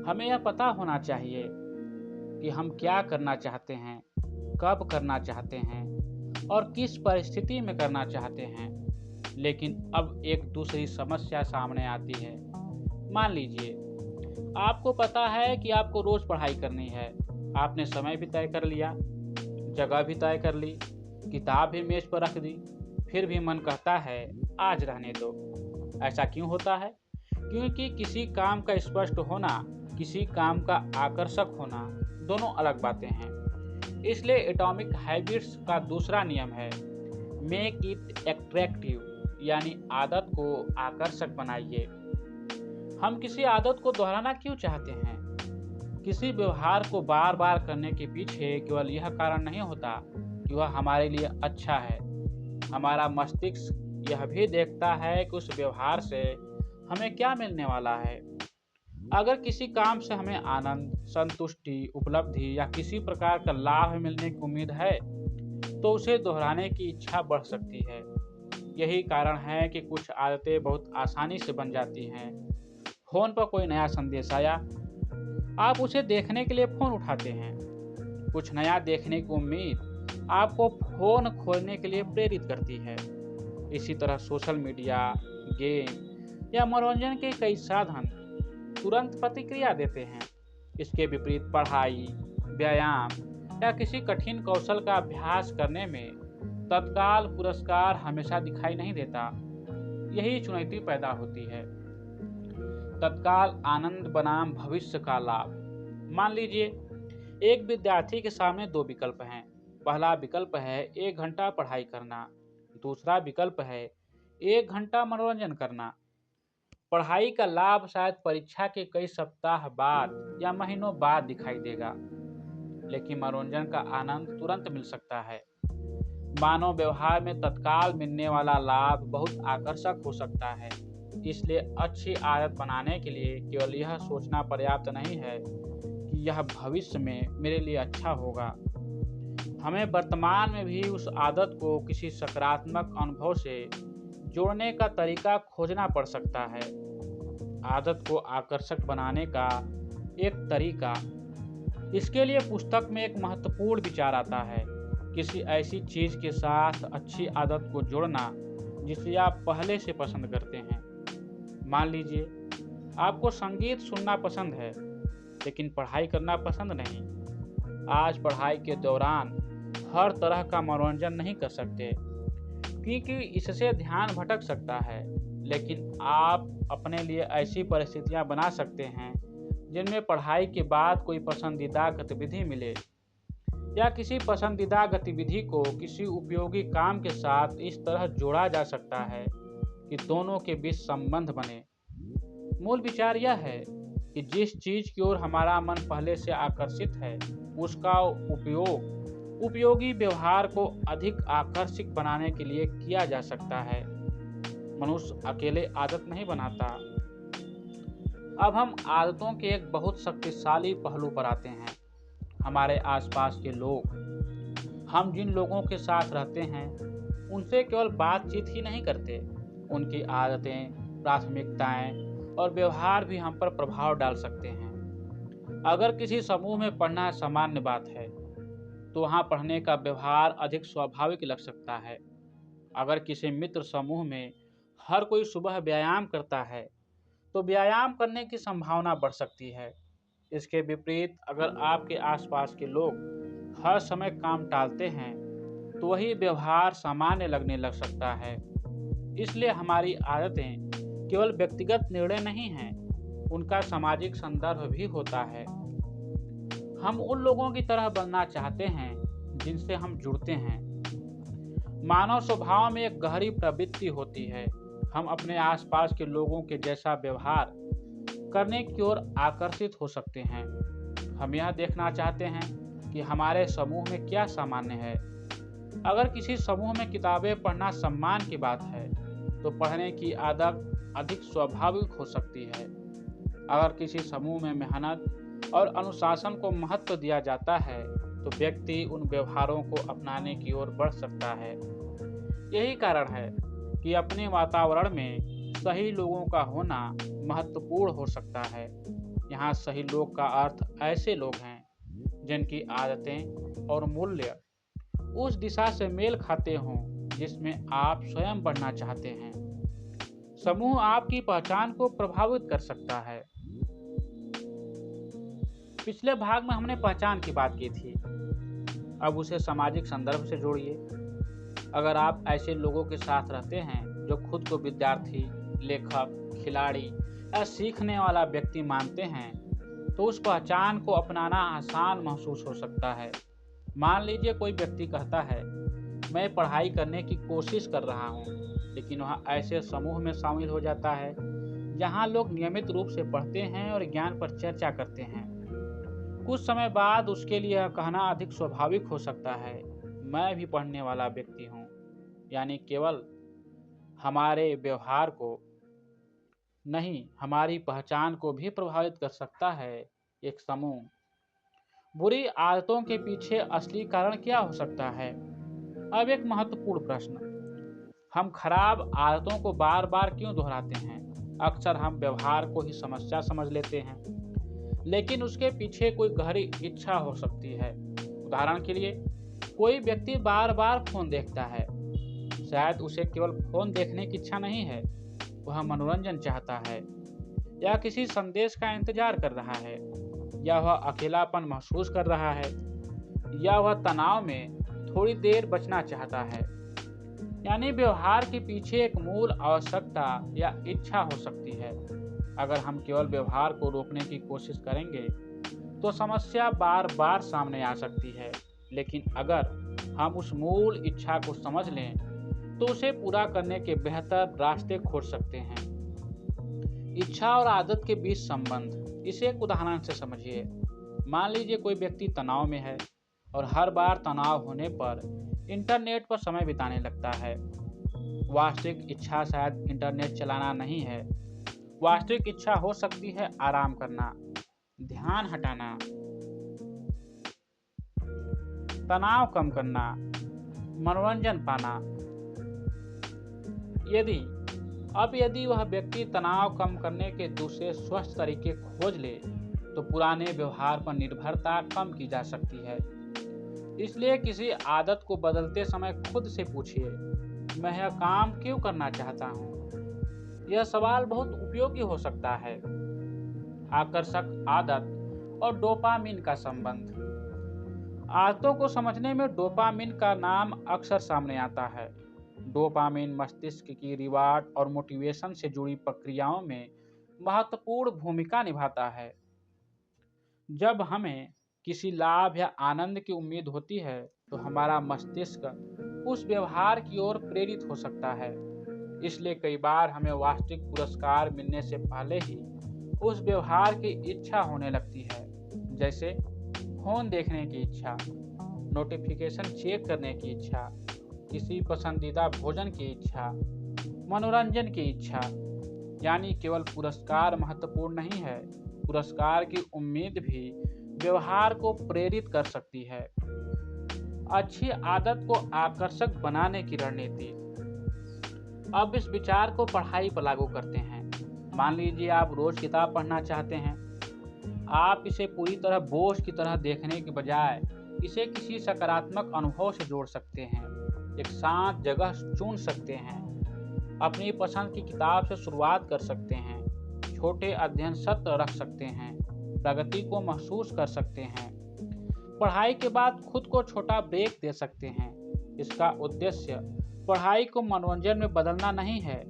हमें यह पता होना चाहिए कि हम क्या करना चाहते हैं, कब करना चाहते हैं और किस परिस्थिति में करना चाहते हैं। लेकिन अब एक दूसरी समस्या सामने आती है। मान लीजिए आपको पता है कि आपको रोज पढ़ाई करनी है। आपने समय भी तय कर लिया, जगह भी तय कर ली, किताब भी मेज पर रख दी, फिर भी मन कहता है आज रहने दो। ऐसा क्यों होता है? क्योंकि किसी काम का स्पष्ट होना, किसी काम का आकर्षक होना दोनों अलग बातें हैं। इसलिए एटॉमिक हैबिट्स का दूसरा नियम है, मेक इट एट्रैक्टिव यानी आदत को आकर्षक बनाइए। हम किसी आदत को दोहराना क्यों चाहते हैं? किसी व्यवहार को बार बार करने के पीछे केवल यह कारण नहीं होता कि वह हमारे लिए अच्छा है। हमारा मस्तिष्क यह भी देखता है कि उस व्यवहार से हमें क्या मिलने वाला है। अगर किसी काम से हमें आनंद, संतुष्टि, उपलब्धि या किसी प्रकार का लाभ मिलने की उम्मीद है, तो उसे दोहराने की इच्छा बढ़ सकती है। यही कारण है कि कुछ आदतें बहुत आसानी से बन जाती हैं। फोन पर कोई नया संदेश आया, आप उसे देखने के लिए फोन उठाते हैं। कुछ नया देखने की उम्मीद आपको फोन खोलने के लिए प्रेरित करती है। इसी तरह सोशल मीडिया, गेम या मनोरंजन के कई साधन तुरंत प्रतिक्रिया देते हैं। इसके विपरीत पढ़ाई, व्यायाम या किसी कठिन कौशल का अभ्यास करने में तत्काल पुरस्कार हमेशा दिखाई नहीं देता। यही चुनौती पैदा होती है। तत्काल आनंद बनाम भविष्य का लाभ। मान लीजिए एक विद्यार्थी के सामने दो विकल्प हैं। पहला विकल्प है 1 घंटा पढ़ाई करना, दूसरा विकल्प है 1 घंटा मनोरंजन करना। पढ़ाई का लाभ शायद परीक्षा के कई सप्ताह बाद या महीनों बाद दिखाई देगा, लेकिन मनोरंजन का आनंद तुरंत मिल सकता है। मानव व्यवहार में तत्काल मिलने वाला लाभ बहुत आकर्षक हो सकता है। इसलिए अच्छी आदत बनाने के लिए केवल यह सोचना पर्याप्त नहीं है कि यह भविष्य में मेरे लिए अच्छा होगा। हमें वर्तमान में भी उस आदत को किसी सकारात्मक अनुभव से जोड़ने का तरीका खोजना पड़ सकता है। आदत को आकर्षक बनाने का एक तरीका। इसके लिए पुस्तक में एक महत्वपूर्ण विचार आता है, किसी ऐसी चीज़ के साथ अच्छी आदत को जोड़ना जिसे आप पहले से पसंद करते हैं। मान लीजिए आपको संगीत सुनना पसंद है, लेकिन पढ़ाई करना पसंद नहीं। आज पढ़ाई के दौरान हर तरह का मनोरंजन नहीं कर सकते, क्योंकि इससे ध्यान भटक सकता है। लेकिन आप अपने लिए ऐसी परिस्थितियां बना सकते हैं जिनमें पढ़ाई के बाद कोई पसंदीदा गतिविधि मिले, या किसी पसंदीदा गतिविधि को किसी उपयोगी काम के साथ इस तरह जोड़ा जा सकता है कि दोनों के बीच संबंध बने। मूल विचार यह है कि जिस चीज़ की ओर हमारा मन पहले से आकर्षित है, उसका उपयोग उपयोगी व्यवहार को अधिक आकर्षक बनाने के लिए किया जा सकता है। मनुष्य अकेले आदत नहीं बनाता। अब हम आदतों के एक बहुत शक्तिशाली पहलू पर आते हैं, हमारे आसपास के लोग। हम जिन लोगों के साथ रहते हैं उनसे केवल बातचीत ही नहीं करते, उनकी आदतें, प्राथमिकताएं और व्यवहार भी हम पर प्रभाव डाल सकते हैं। अगर किसी समूह में पढ़ना सामान्य बात है, तो वहाँ पढ़ने का व्यवहार अधिक स्वाभाविक लग सकता है। अगर किसी मित्र समूह में हर कोई सुबह व्यायाम करता है, तो व्यायाम करने की संभावना बढ़ सकती है। इसके विपरीत अगर आपके आसपास के लोग हर समय काम टालते हैं, तो वही व्यवहार सामान्य लगने लग सकता है। इसलिए हमारी आदतें केवल व्यक्तिगत निर्णय नहीं हैं, उनका सामाजिक संदर्भ भी होता है। हम उन लोगों की तरह बनना चाहते हैं जिनसे हम जुड़ते हैं। मानव स्वभाव में एक गहरी प्रवृत्ति होती है, हम अपने आसपास के लोगों के जैसा व्यवहार करने की ओर आकर्षित हो सकते हैं। हम यह देखना चाहते हैं कि हमारे समूह में क्या सामान्य है। अगर किसी समूह में किताबें पढ़ना सम्मान की बात है, तो पढ़ने की आदत अधिक स्वाभाविक हो सकती है। अगर किसी समूह में मेहनत और अनुशासन को महत्व दिया जाता है, तो व्यक्ति उन व्यवहारों को अपनाने की ओर बढ़ सकता है। यही कारण है कि अपने वातावरण में सही लोगों का होना महत्वपूर्ण हो सकता है। यहाँ सही लोग का अर्थ ऐसे लोग हैं जिनकी आदतें और मूल्य उस दिशा से मेल खाते हों जिसमें आप स्वयं बढ़ना चाहते हैं। समूह आपकी पहचान को प्रभावित कर सकता है। पिछले भाग में हमने पहचान की बात की थी, अब उसे सामाजिक संदर्भ से जोड़िए। अगर आप ऐसे लोगों के साथ रहते हैं जो खुद को विद्यार्थी, लेखक, खिलाड़ी या सीखने वाला व्यक्ति मानते हैं, तो उस पहचान को अपनाना आसान महसूस हो सकता है। मान लीजिए कोई व्यक्ति कहता है, मैं पढ़ाई करने की कोशिश कर रहा हूँ, लेकिन वह ऐसे समूह में शामिल हो जाता है जहाँ लोग नियमित रूप से पढ़ते हैं और ज्ञान पर चर्चा करते हैं। कुछ समय बाद उसके लिए यह कहना अधिक स्वाभाविक हो सकता है, मैं भी पढ़ने वाला व्यक्ति हूँ। यानी केवल हमारे व्यवहार को नहीं, हमारी पहचान को भी प्रभावित कर सकता है एक समूह। बुरी आदतों के पीछे असली कारण क्या हो सकता है? अब एक महत्वपूर्ण प्रश्न, हम खराब आदतों को बार बार क्यों दोहराते हैं? अक्सर हम व्यवहार को ही समस्या समझ लेते हैं, लेकिन उसके पीछे कोई गहरी इच्छा हो सकती है। उदाहरण के लिए, कोई व्यक्ति बार बार फोन देखता है। शायद उसे केवल फोन देखने की इच्छा नहीं है, वह मनोरंजन चाहता है, या किसी संदेश का इंतजार कर रहा है, या वह अकेलापन महसूस कर रहा है, या वह तनाव में थोड़ी देर बचना चाहता है। यानी व्यवहार के पीछे एक मूल आवश्यकता या इच्छा हो सकती है। अगर हम केवल व्यवहार को रोकने की कोशिश करेंगे तो समस्या बार बार सामने आ सकती है, लेकिन अगर हम उस मूल इच्छा को समझ लें तो उसे पूरा करने के बेहतर रास्ते खोज सकते हैं। इच्छा और आदत के बीच संबंध, इसे एक उदाहरण से समझिए। मान लीजिए कोई व्यक्ति तनाव में है और हर बार तनाव होने पर इंटरनेट पर समय बिताने लगता है। वास्तविक इच्छा शायद इंटरनेट चलाना नहीं है। वास्तविक इच्छा हो सकती है आराम करना, ध्यान हटाना, तनाव कम करना, मनोरंजन पाना। यदि वह व्यक्ति तनाव कम करने के दूसरे स्वस्थ तरीके खोज ले तो पुराने व्यवहार पर निर्भरता कम की जा सकती है। इसलिए किसी आदत को बदलते समय खुद से पूछिए, मैं यह काम क्यों करना चाहता हूँ? यह सवाल बहुत उपयोगी हो सकता है। आकर्षक आदत और डोपामिन का संबंध। आदतों को समझने में डोपामिन का नाम अक्सर सामने आता है। डोपामिन मस्तिष्क की रिवार्ड और मोटिवेशन से जुड़ी प्रक्रियाओं में महत्वपूर्ण भूमिका निभाता है। जब हमें किसी लाभ या आनंद की उम्मीद होती है तो हमारा मस्तिष्क उस व्यवहार की ओर प्रेरित हो सकता है। इसलिए कई बार हमें वास्तविक पुरस्कार मिलने से पहले ही उस व्यवहार की इच्छा होने लगती है, जैसे फोन देखने की इच्छा, नोटिफिकेशन चेक करने की इच्छा, किसी पसंदीदा भोजन की इच्छा, मनोरंजन की इच्छा। यानी केवल पुरस्कार महत्वपूर्ण नहीं है, पुरस्कार की उम्मीद भी व्यवहार को प्रेरित कर सकती है। अच्छी आदत को आकर्षक बनाने की रणनीति। अब इस विचार को पढ़ाई पर लागू करते हैं। मान लीजिए आप रोज किताब पढ़ना चाहते हैं। आप इसे पूरी तरह बोझ की तरह देखने के बजाय इसे किसी सकारात्मक अनुभव से जोड़ सकते हैं। एक शांत जगह चुन सकते हैं, अपनी पसंद की किताब से शुरुआत कर सकते हैं, छोटे अध्ययन सत्र रख सकते हैं, प्रगति को महसूस कर सकते हैं। पढ़ाई के बाद खुद को छोटा ब्रेक दे सकते हैं। इसका उद्देश्य पढ़ाई को मनोरंजन में बदलना नहीं है,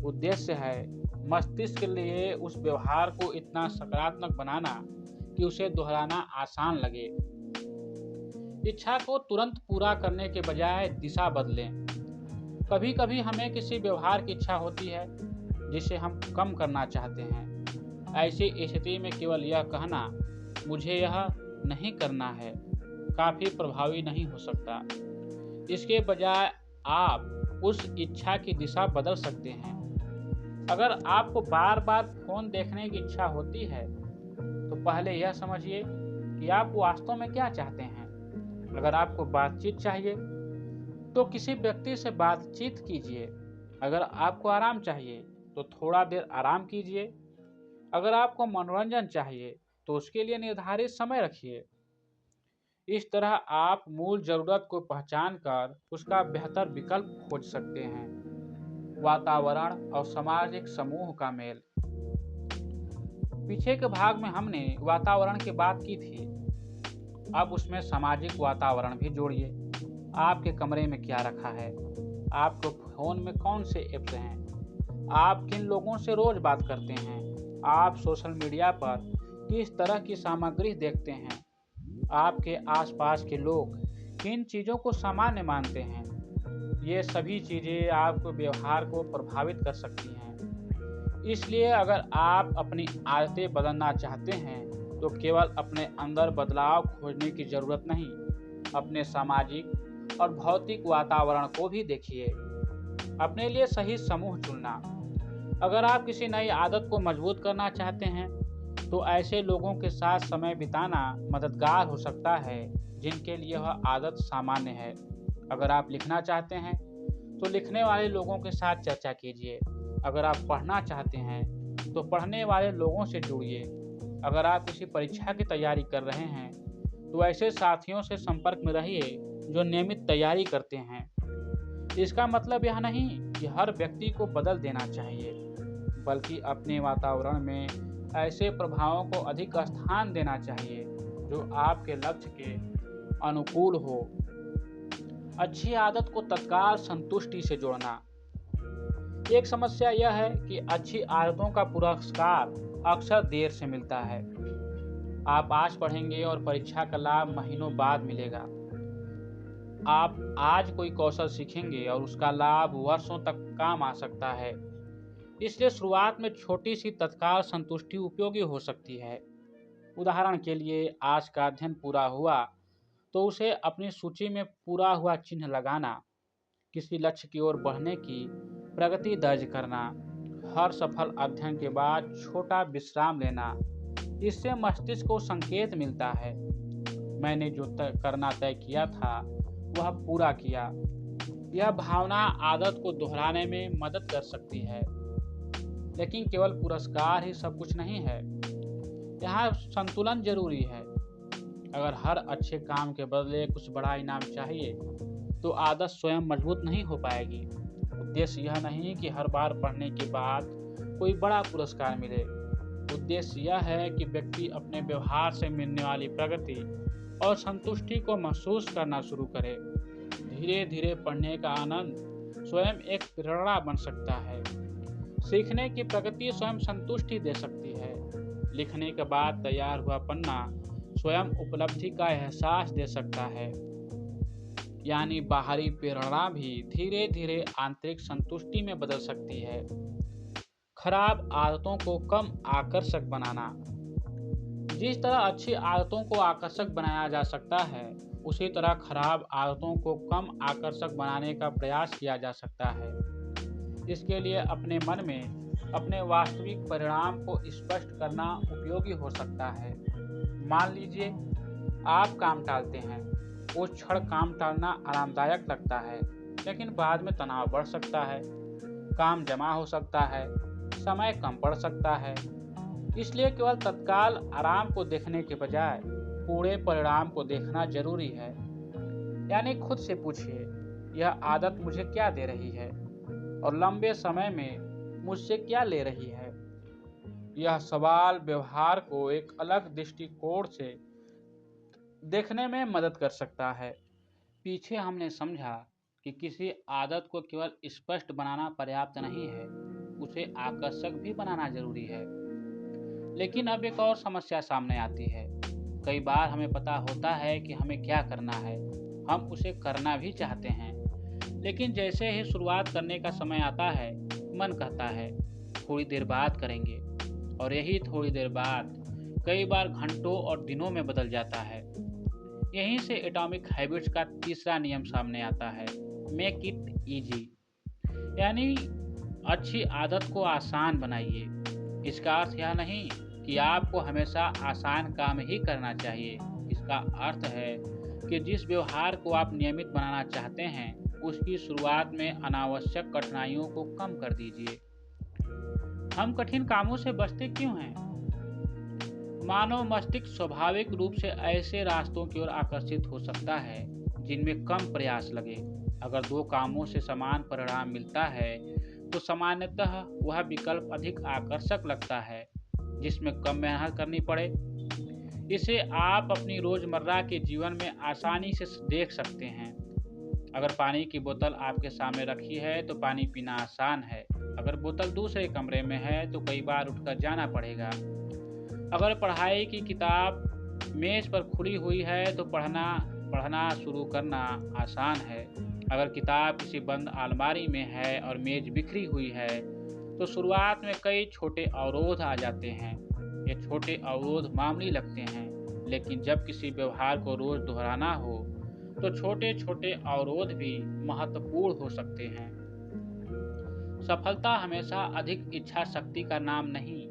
उद्देश्य है मस्तिष्क के लिए उस व्यवहार को इतना सकारात्मक बनाना कि उसे दोहराना आसान लगे। इच्छा को तुरंत पूरा करने के बजाय दिशा बदलें। कभी कभी हमें किसी व्यवहार की इच्छा होती है जिसे हम कम करना चाहते हैं। ऐसी स्थिति में केवल यह कहना मुझे यह नहीं करना है काफ़ी प्रभावी नहीं हो सकता। इसके बजाय आप उस इच्छा की दिशा बदल सकते हैं। अगर आपको बार बार फोन देखने की इच्छा होती है तो पहले यह समझिए कि आप वास्तव में क्या चाहते हैं। अगर आपको बातचीत चाहिए तो किसी व्यक्ति से बातचीत कीजिए। अगर आपको आराम चाहिए तो थोड़ा देर आराम कीजिए। अगर आपको मनोरंजन चाहिए तो उसके लिए निर्धारित समय रखिए। इस तरह आप मूल जरूरत को पहचान कर उसका बेहतर विकल्प खोज सकते हैं। वातावरण और सामाजिक समूह का मेल। पीछे के भाग में हमने वातावरण की बात की थी, अब उसमें सामाजिक वातावरण भी जोड़िए। आपके कमरे में क्या रखा है, आपके फोन में कौन से ऐप्स हैं, आप किन लोगों से रोज बात करते हैं, आप सोशल मीडिया पर किस तरह की सामग्री देखते हैं, आपके आसपास के लोग किन चीज़ों को सामान्य मानते हैं। ये सभी चीज़ें आपके व्यवहार को प्रभावित कर सकती हैं। इसलिए अगर आप अपनी आदतें बदलना चाहते हैं तो केवल अपने अंदर बदलाव खोजने की ज़रूरत नहीं, अपने सामाजिक और भौतिक वातावरण को भी देखिए। अपने लिए सही समूह चुनना। अगर आप किसी नई आदत को मजबूत करना चाहते हैं तो ऐसे लोगों के साथ समय बिताना मददगार हो सकता है जिनके लिए वह आदत सामान्य है। अगर आप लिखना चाहते हैं तो लिखने वाले लोगों के साथ चर्चा कीजिए। अगर आप पढ़ना चाहते हैं तो पढ़ने वाले लोगों से जुड़िए। अगर आप किसी परीक्षा की तैयारी कर रहे हैं तो ऐसे साथियों से संपर्क में रहिए जो नियमित तैयारी करते हैं। इसका मतलब यह नहीं कि हर व्यक्ति को बदल देना चाहिए, बल्कि अपने वातावरण में ऐसे प्रभावों को अधिक स्थान देना चाहिए जो आपके लक्ष्य के अनुकूल हो। अच्छी आदत को तत्काल संतुष्टि से जोड़ना। एक समस्या यह है कि अच्छी आदतों का पुरस्कार अक्सर देर से मिलता है। आप आज पढ़ेंगे और परीक्षा का लाभ महीनों बाद मिलेगा। आप आज कोई कौशल सीखेंगे और उसका लाभ वर्षों तक काम आ सकता है। इसलिए शुरुआत में छोटी सी तत्काल संतुष्टि उपयोगी हो सकती है। उदाहरण के लिए, आज का अध्ययन पूरा हुआ तो उसे अपनी सूची में पूरा हुआ चिन्ह लगाना। किसी लक्ष्य की ओर बढ़ने की प्रगति दर्ज करना। हर सफल अध्ययन के बाद छोटा विश्राम लेना। इससे मस्तिष्क को संकेत मिलता है, मैंने जो करना तय किया था वह पूरा किया। यह भावना आदत को दोहराने में मदद कर सकती है। लेकिन केवल पुरस्कार ही सब कुछ नहीं है, यहाँ संतुलन जरूरी है। अगर हर अच्छे काम के बदले कुछ बड़ा इनाम चाहिए तो आदत स्वयं मजबूत नहीं हो पाएगी। उद्देश्य यह नहीं कि हर बार पढ़ने के बाद कोई बड़ा पुरस्कार मिले। उद्देश्य यह है कि व्यक्ति अपने व्यवहार से मिलने वाली प्रगति और संतुष्टि को महसूस करना शुरू करे। धीरे धीरे पढ़ने का आनंद स्वयं एक प्रेरणा बन सकता है। सीखने की प्रगति स्वयं संतुष्टि दे सकती है। लिखने के बाद तैयार हुआ पन्ना स्वयं उपलब्धि का एहसास दे सकता है। यानी बाहरी प्रेरणा भी धीरे धीरे आंतरिक संतुष्टि में बदल सकती है। खराब आदतों को कम आकर्षक बनाना। जिस तरह अच्छी आदतों को आकर्षक बनाया जा सकता है, उसी तरह खराब आदतों को कम आकर्षक बनाने का प्रयास किया जा सकता है। इसके लिए अपने मन में अपने वास्तविक परिणाम को स्पष्ट करना उपयोगी हो सकता है। मान लीजिए आप काम टालते हैं। उस क्षण काम टालना आरामदायक लगता है, लेकिन बाद में तनाव बढ़ सकता है, काम जमा हो सकता है, समय कम पड़ सकता है। इसलिए केवल तत्काल आराम को देखने के बजाय पूरे परिणाम को देखना जरूरी है। यानी खुद से पूछिए, यह आदत मुझे क्या दे रही है और लंबे समय में मुझसे क्या ले रही है। यह सवाल व्यवहार को एक अलग दृष्टिकोण से देखने में मदद कर सकता है। पीछे हमने समझा कि किसी आदत को केवल स्पष्ट बनाना पर्याप्त नहीं है, उसे आकर्षक भी बनाना जरूरी है। लेकिन अब एक और समस्या सामने आती है। कई बार हमें पता होता है कि हमें क्या करना है, हम उसे करना भी चाहते हैं, लेकिन जैसे ही शुरुआत करने का समय आता है, मन कहता है थोड़ी देर बाद करेंगे, और यही थोड़ी देर बाद कई बार घंटों और दिनों में बदल जाता है। यहीं से एटॉमिक हैबिट्स का तीसरा नियम सामने आता है, मेक इट इजी। यानी अच्छी आदत को आसान बनाइए। इसका अर्थ यह नहीं कि आपको हमेशा आसान काम ही करना चाहिए। इसका अर्थ है कि जिस व्यवहार को आप नियमित बनाना चाहते हैं, उसकी शुरुआत में अनावश्यक कठिनाइयों को कम कर दीजिए। हम कठिन कामों से बचते क्यों हैं? मानव मस्तिष्क स्वाभाविक रूप से ऐसे रास्तों की ओर आकर्षित हो सकता है जिनमें कम प्रयास लगे। अगर दो कामों से समान परिणाम मिलता है तो सामान्यतः वह विकल्प अधिक आकर्षक लगता है जिसमें कम मेहनत करनी पड़े। इसे आप अपनी रोजमर्रा के जीवन में आसानी से देख सकते हैं। अगर पानी की बोतल आपके सामने रखी है तो पानी पीना आसान है। अगर बोतल दूसरे कमरे में है तो कई बार उठकर जाना पड़ेगा। अगर पढ़ाई की किताब मेज पर खुली हुई है तो पढ़ना शुरू करना आसान है। अगर किताब किसी बंद अलमारी में है और मेज बिखरी हुई है तो शुरुआत में कई छोटे अवरोध आ जाते हैं। ये छोटे अवरोध मामूली लगते हैं, लेकिन जब किसी व्यवहार को रोज दोहराना हो तो छोटे छोटे अवरोध भी महत्वपूर्ण हो सकते हैं। सफलता हमेशा अधिक इच्छा शक्ति का नाम नहीं।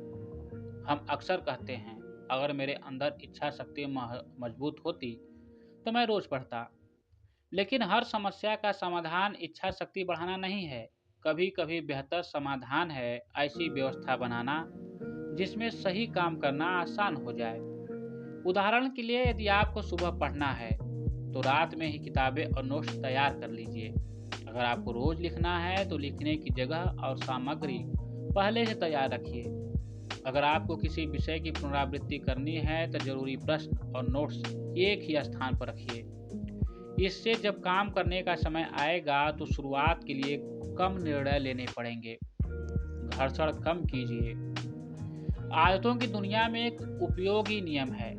हम अक्सर कहते हैं, अगर मेरे अंदर इच्छा शक्ति मजबूत होती तो मैं रोज पढ़ता। लेकिन हर समस्या का समाधान इच्छा शक्ति बढ़ाना नहीं है। कभी कभी बेहतर समाधान है ऐसी व्यवस्था बनाना जिसमें सही काम करना आसान हो जाए। उदाहरण के लिए, यदि आपको सुबह पढ़ना है तो रात में ही किताबें और नोट्स तैयार कर लीजिए। अगर आपको रोज लिखना है तो लिखने की जगह और सामग्री पहले से तैयार रखिए। अगर आपको किसी विषय की पुनरावृत्ति करनी है तो जरूरी प्रश्न और नोट्स एक ही स्थान पर रखिए। इससे जब काम करने का समय आएगा तो शुरुआत के लिए कम निर्णय लेने पड़ेंगे। घर्षण कम कीजिए। आदतों की दुनिया में एक उपयोगी नियम है,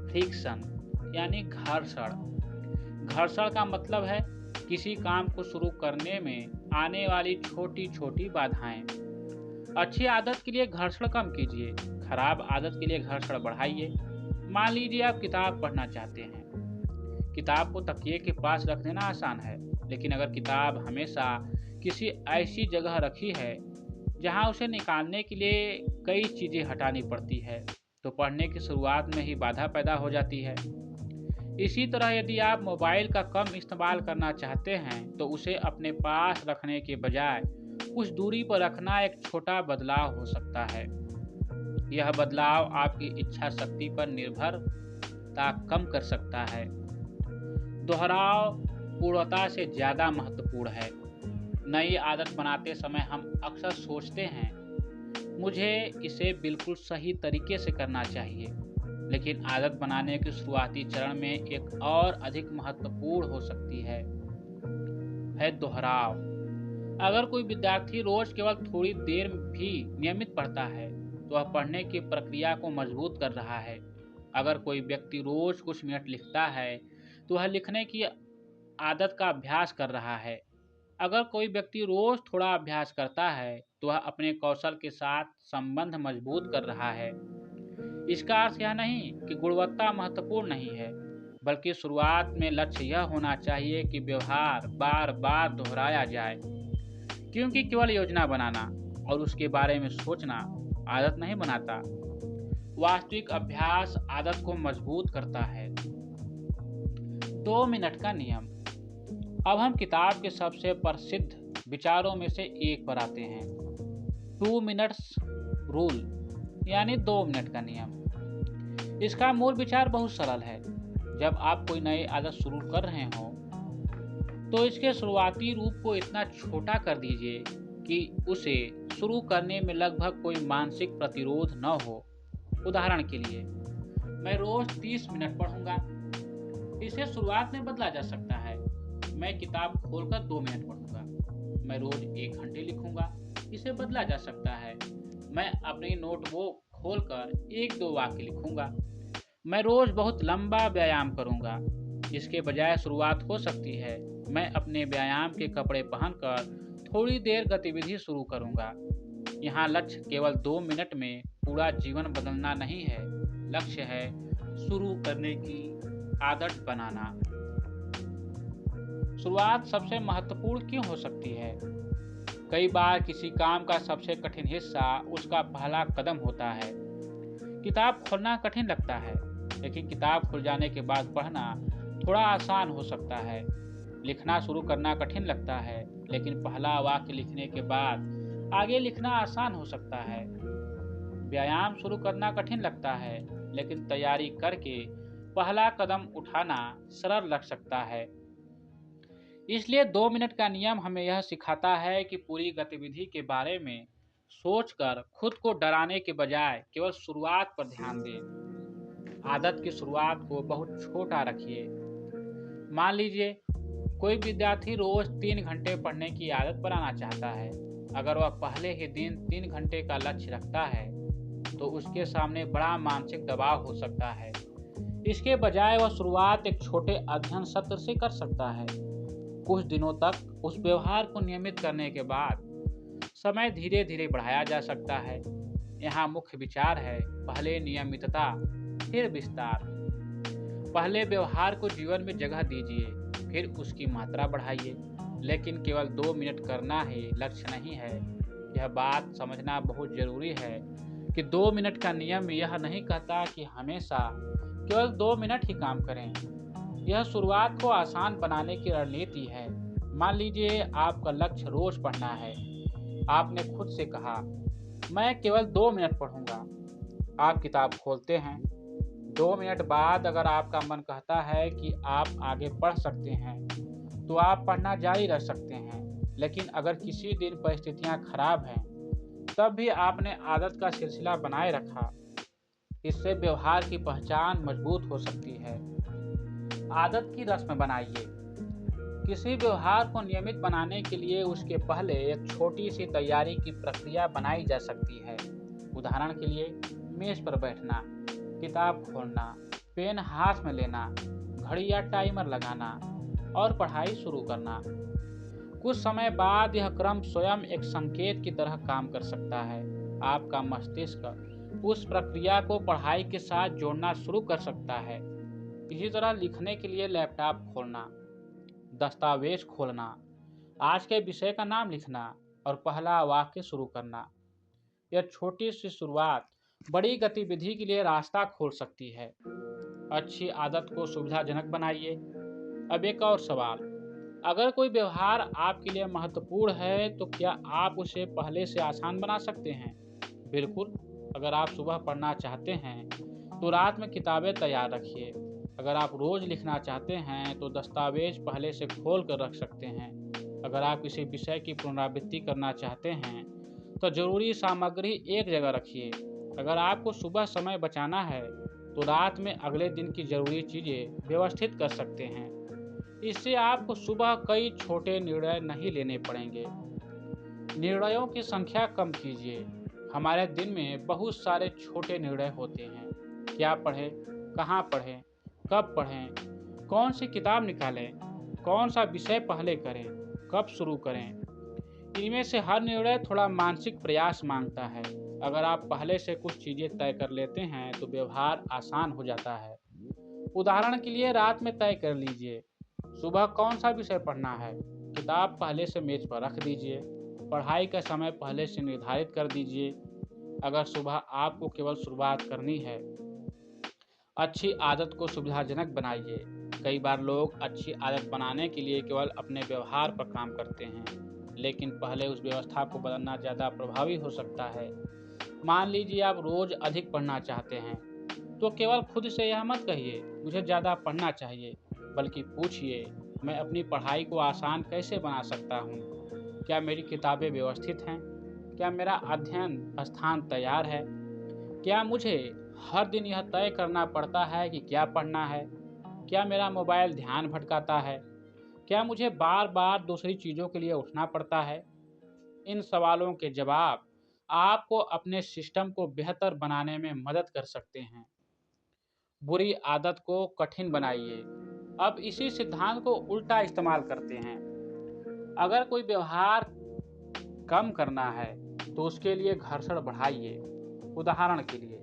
फ्रिक्शन यानी घर्षण। घर्षण का मतलब है किसी काम को शुरू करने में आने वाली छोटी छोटी बाधाएं। अच्छी आदत के लिए घर्षण कम कीजिए, खराब आदत के लिए घर्षण बढ़ाइए। मान लीजिए आप किताब पढ़ना चाहते हैं। किताब को तकिए के पास रख देना आसान है, लेकिन अगर किताब हमेशा किसी ऐसी जगह रखी है जहां उसे निकालने के लिए कई चीज़ें हटानी पड़ती है तो पढ़ने की शुरुआत में ही बाधा पैदा हो जाती है। इसी तरह यदि आप मोबाइल का कम इस्तेमाल करना चाहते हैं तो उसे अपने पास रखने के बजाय कुछ दूरी पर रखना एक छोटा बदलाव हो सकता है। यह बदलाव आपकी इच्छा शक्ति पर निर्भरता कम कर सकता है। दोहराव पूर्णता से ज़्यादा महत्वपूर्ण है। नई आदत बनाते समय हम अक्सर सोचते हैं, मुझे इसे बिल्कुल सही तरीके से करना चाहिए, लेकिन आदत बनाने के शुरुआती चरण में एक और अधिक महत्वपूर्ण हो सकती है दोहराव। अगर कोई विद्यार्थी रोज केवल थोड़ी देर भी नियमित पढ़ता है तो वह पढ़ने की प्रक्रिया को मजबूत कर रहा है। अगर कोई व्यक्ति रोज कुछ मिनट लिखता है तो वह लिखने की आदत का अभ्यास कर रहा है। अगर कोई व्यक्ति रोज थोड़ा अभ्यास करता है तो वह अपने कौशल के साथ संबंध मजबूत कर रहा है। इसका अर्थ यह नहीं कि गुणवत्ता महत्वपूर्ण नहीं है, बल्कि शुरुआत में लक्ष्य यह होना चाहिए कि व्यवहार बार बार दोहराया जाए, क्योंकि केवल योजना बनाना और उसके बारे में सोचना आदत नहीं बनाता। वास्तविक अभ्यास आदत को मजबूत करता है। 2 मिनट का नियम। अब हम किताब के सबसे प्रसिद्ध विचारों में से एक पर आते हैं, 2 मिनट्स रूल यानी 2 मिनट का नियम। इसका मूल विचार बहुत सरल है। जब आप कोई नई आदत शुरू कर रहे हो तो इसके शुरुआती रूप को इतना छोटा कर दीजिए कि उसे शुरू करने में लगभग कोई मानसिक प्रतिरोध न हो। उदाहरण के लिए, मैं रोज 30 मिनट पढ़ूंगा। इसे शुरुआत में बदला जा सकता है। मैं किताब खोलकर 2 मिनट पढ़ूंगा। मैं रोज 1 घंटे लिखूंगा। इसे बदला जा सकता है। मैं अपनी नोटबुक खोलकर 1-2 वाक्य लिखूंगा। मैं रोज बहुत लंबा व्यायाम करूंगा। इसके बजाय शुरुआत हो सकती है, मैं अपने व्यायाम के कपड़े पहनकर थोड़ी देर गतिविधि शुरू करूंगा। यहाँ लक्ष्य केवल 2 मिनट में पूरा जीवन बदलना नहीं है, लक्ष्य है शुरू करने की आदत बनाना। शुरुआत सबसे महत्वपूर्ण क्यों हो सकती है? कई बार किसी काम का सबसे कठिन हिस्सा उसका पहला कदम होता है। किताब खोलना कठिन लगता है, लेकिन किताब खुल जाने के बाद पढ़ना थोड़ा आसान हो सकता है। लिखना शुरू करना कठिन लगता है, लेकिन पहला वाक्य लिखने के बाद आगे लिखना आसान हो सकता है। व्यायाम शुरू करना कठिन लगता है, लेकिन तैयारी करके पहला कदम उठाना सरल लग सकता है। इसलिए 2 मिनट का नियम हमें यह सिखाता है कि पूरी गतिविधि के बारे में सोचकर खुद को डराने के बजाय केवल शुरुआत पर ध्यान दें। आदत की शुरुआत को बहुत छोटा रखिए। मान लीजिए कोई विद्यार्थी रोज 3 घंटे पढ़ने की आदत बनाना चाहता है। अगर वह पहले ही दिन 3 घंटे का लक्ष्य रखता है तो उसके सामने बड़ा मानसिक दबाव हो सकता है। इसके बजाय वह शुरुआत एक छोटे अध्ययन सत्र से कर सकता है। कुछ दिनों तक उस व्यवहार को नियमित करने के बाद समय धीरे धीरे बढ़ाया जा सकता है। यहाँ मुख्य विचार है, पहले नियमितता फिर विस्तार। पहले व्यवहार को जीवन में जगह दीजिए, फिर उसकी मात्रा बढ़ाइए। लेकिन केवल 2 मिनट करना ही लक्ष्य नहीं है। यह बात समझना बहुत जरूरी है कि 2 मिनट का नियम यह नहीं कहता कि हमेशा केवल 2 मिनट ही काम करें। यह शुरुआत को आसान बनाने की रणनीति है। मान लीजिए आपका लक्ष्य रोज पढ़ना है। आपने खुद से कहा, मैं केवल 2 मिनट पढ़ूंगा। आप किताब खोलते हैं। 2 मिनट बाद अगर आपका मन कहता है कि आप आगे पढ़ सकते हैं, तो आप पढ़ना जारी रख सकते हैं। लेकिन अगर किसी दिन परिस्थितियां खराब हैं, तब भी आपने आदत का सिलसिला बनाए रखा। इससे व्यवहार की पहचान मजबूत हो सकती है। आदत की रस्म बनाइए। किसी व्यवहार को नियमित बनाने के लिए उसके पहले एक छोटी सी तैयारी की प्रक्रिया बनाई जा सकती है। उदाहरण के लिए, मेज पर बैठना, किताब खोलना, पेन हाथ में लेना, घड़ी या टाइमर लगाना और पढ़ाई शुरू करना। कुछ समय बाद यह क्रम स्वयं एक संकेत की तरह काम कर सकता है। आपका मस्तिष्क उस प्रक्रिया को पढ़ाई के साथ जोड़ना शुरू कर सकता है। इसी तरह लिखने के लिए लैपटॉप खोलना, दस्तावेज खोलना, आज के विषय का नाम लिखना और पहला वाक्य शुरू करना। यह छोटी सी शुरुआत बड़ी गतिविधि के लिए रास्ता खोल सकती है। अच्छी आदत को सुविधाजनक बनाइए। अब एक और सवाल, अगर कोई व्यवहार आपके लिए महत्वपूर्ण है तो क्या आप उसे पहले से आसान बना सकते हैं? बिल्कुल। अगर आप सुबह पढ़ना चाहते हैं तो रात में किताबें तैयार रखिए। अगर आप रोज लिखना चाहते हैं तो दस्तावेज पहले से खोल कर रख सकते हैं। अगर आप किसी विषय की पुनरावृत्ति करना चाहते हैं तो जरूरी सामग्री एक जगह रखिए। अगर आपको सुबह समय बचाना है तो रात में अगले दिन की जरूरी चीज़ें व्यवस्थित कर सकते हैं। इससे आपको सुबह कई छोटे निर्णय नहीं लेने पड़ेंगे। निर्णयों की संख्या कम कीजिए। हमारे दिन में बहुत सारे छोटे निर्णय होते हैं। क्या पढ़ें, कहाँ पढ़ें, कब पढ़ें, कौन सी किताब निकालें, कौन सा विषय पहले करें, कब शुरू करें। इनमें से हर निर्णय थोड़ा मानसिक प्रयास मांगता है। अगर आप पहले से कुछ चीज़ें तय कर लेते हैं तो व्यवहार आसान हो जाता है। उदाहरण के लिए, रात में तय कर लीजिए सुबह कौन सा विषय पढ़ना है। किताब पहले से मेज पर रख दीजिए। पढ़ाई का समय पहले से निर्धारित कर दीजिए। अगर सुबह आपको केवल शुरुआत करनी है, अच्छी आदत को सुविधाजनक बनाइए। कई बार लोग अच्छी आदत बनाने के लिए केवल अपने व्यवहार पर काम करते हैं, लेकिन पहले उस व्यवस्था को बदलना ज़्यादा प्रभावी हो सकता है। मान लीजिए आप रोज अधिक पढ़ना चाहते हैं, तो केवल खुद से यह मत कहिए मुझे ज़्यादा पढ़ना चाहिए, बल्कि पूछिए मैं अपनी पढ़ाई को आसान कैसे बना सकता हूँ। क्या मेरी किताबें व्यवस्थित हैं? क्या मेरा अध्ययन स्थान तैयार है? क्या मुझे हर दिन यह तय करना पड़ता है कि क्या पढ़ना है? क्या मेरा मोबाइल ध्यान भटकाता है? क्या मुझे बार बार दूसरी चीज़ों के लिए उठना पड़ता है? इन सवालों के जवाब आपको अपने सिस्टम को बेहतर बनाने में मदद कर सकते हैं। बुरी आदत को कठिन बनाइए। अब इसी सिद्धांत को उल्टा इस्तेमाल करते हैं। अगर कोई व्यवहार कम करना है तो उसके लिए घर्षण बढ़ाइए। उदाहरण के लिए,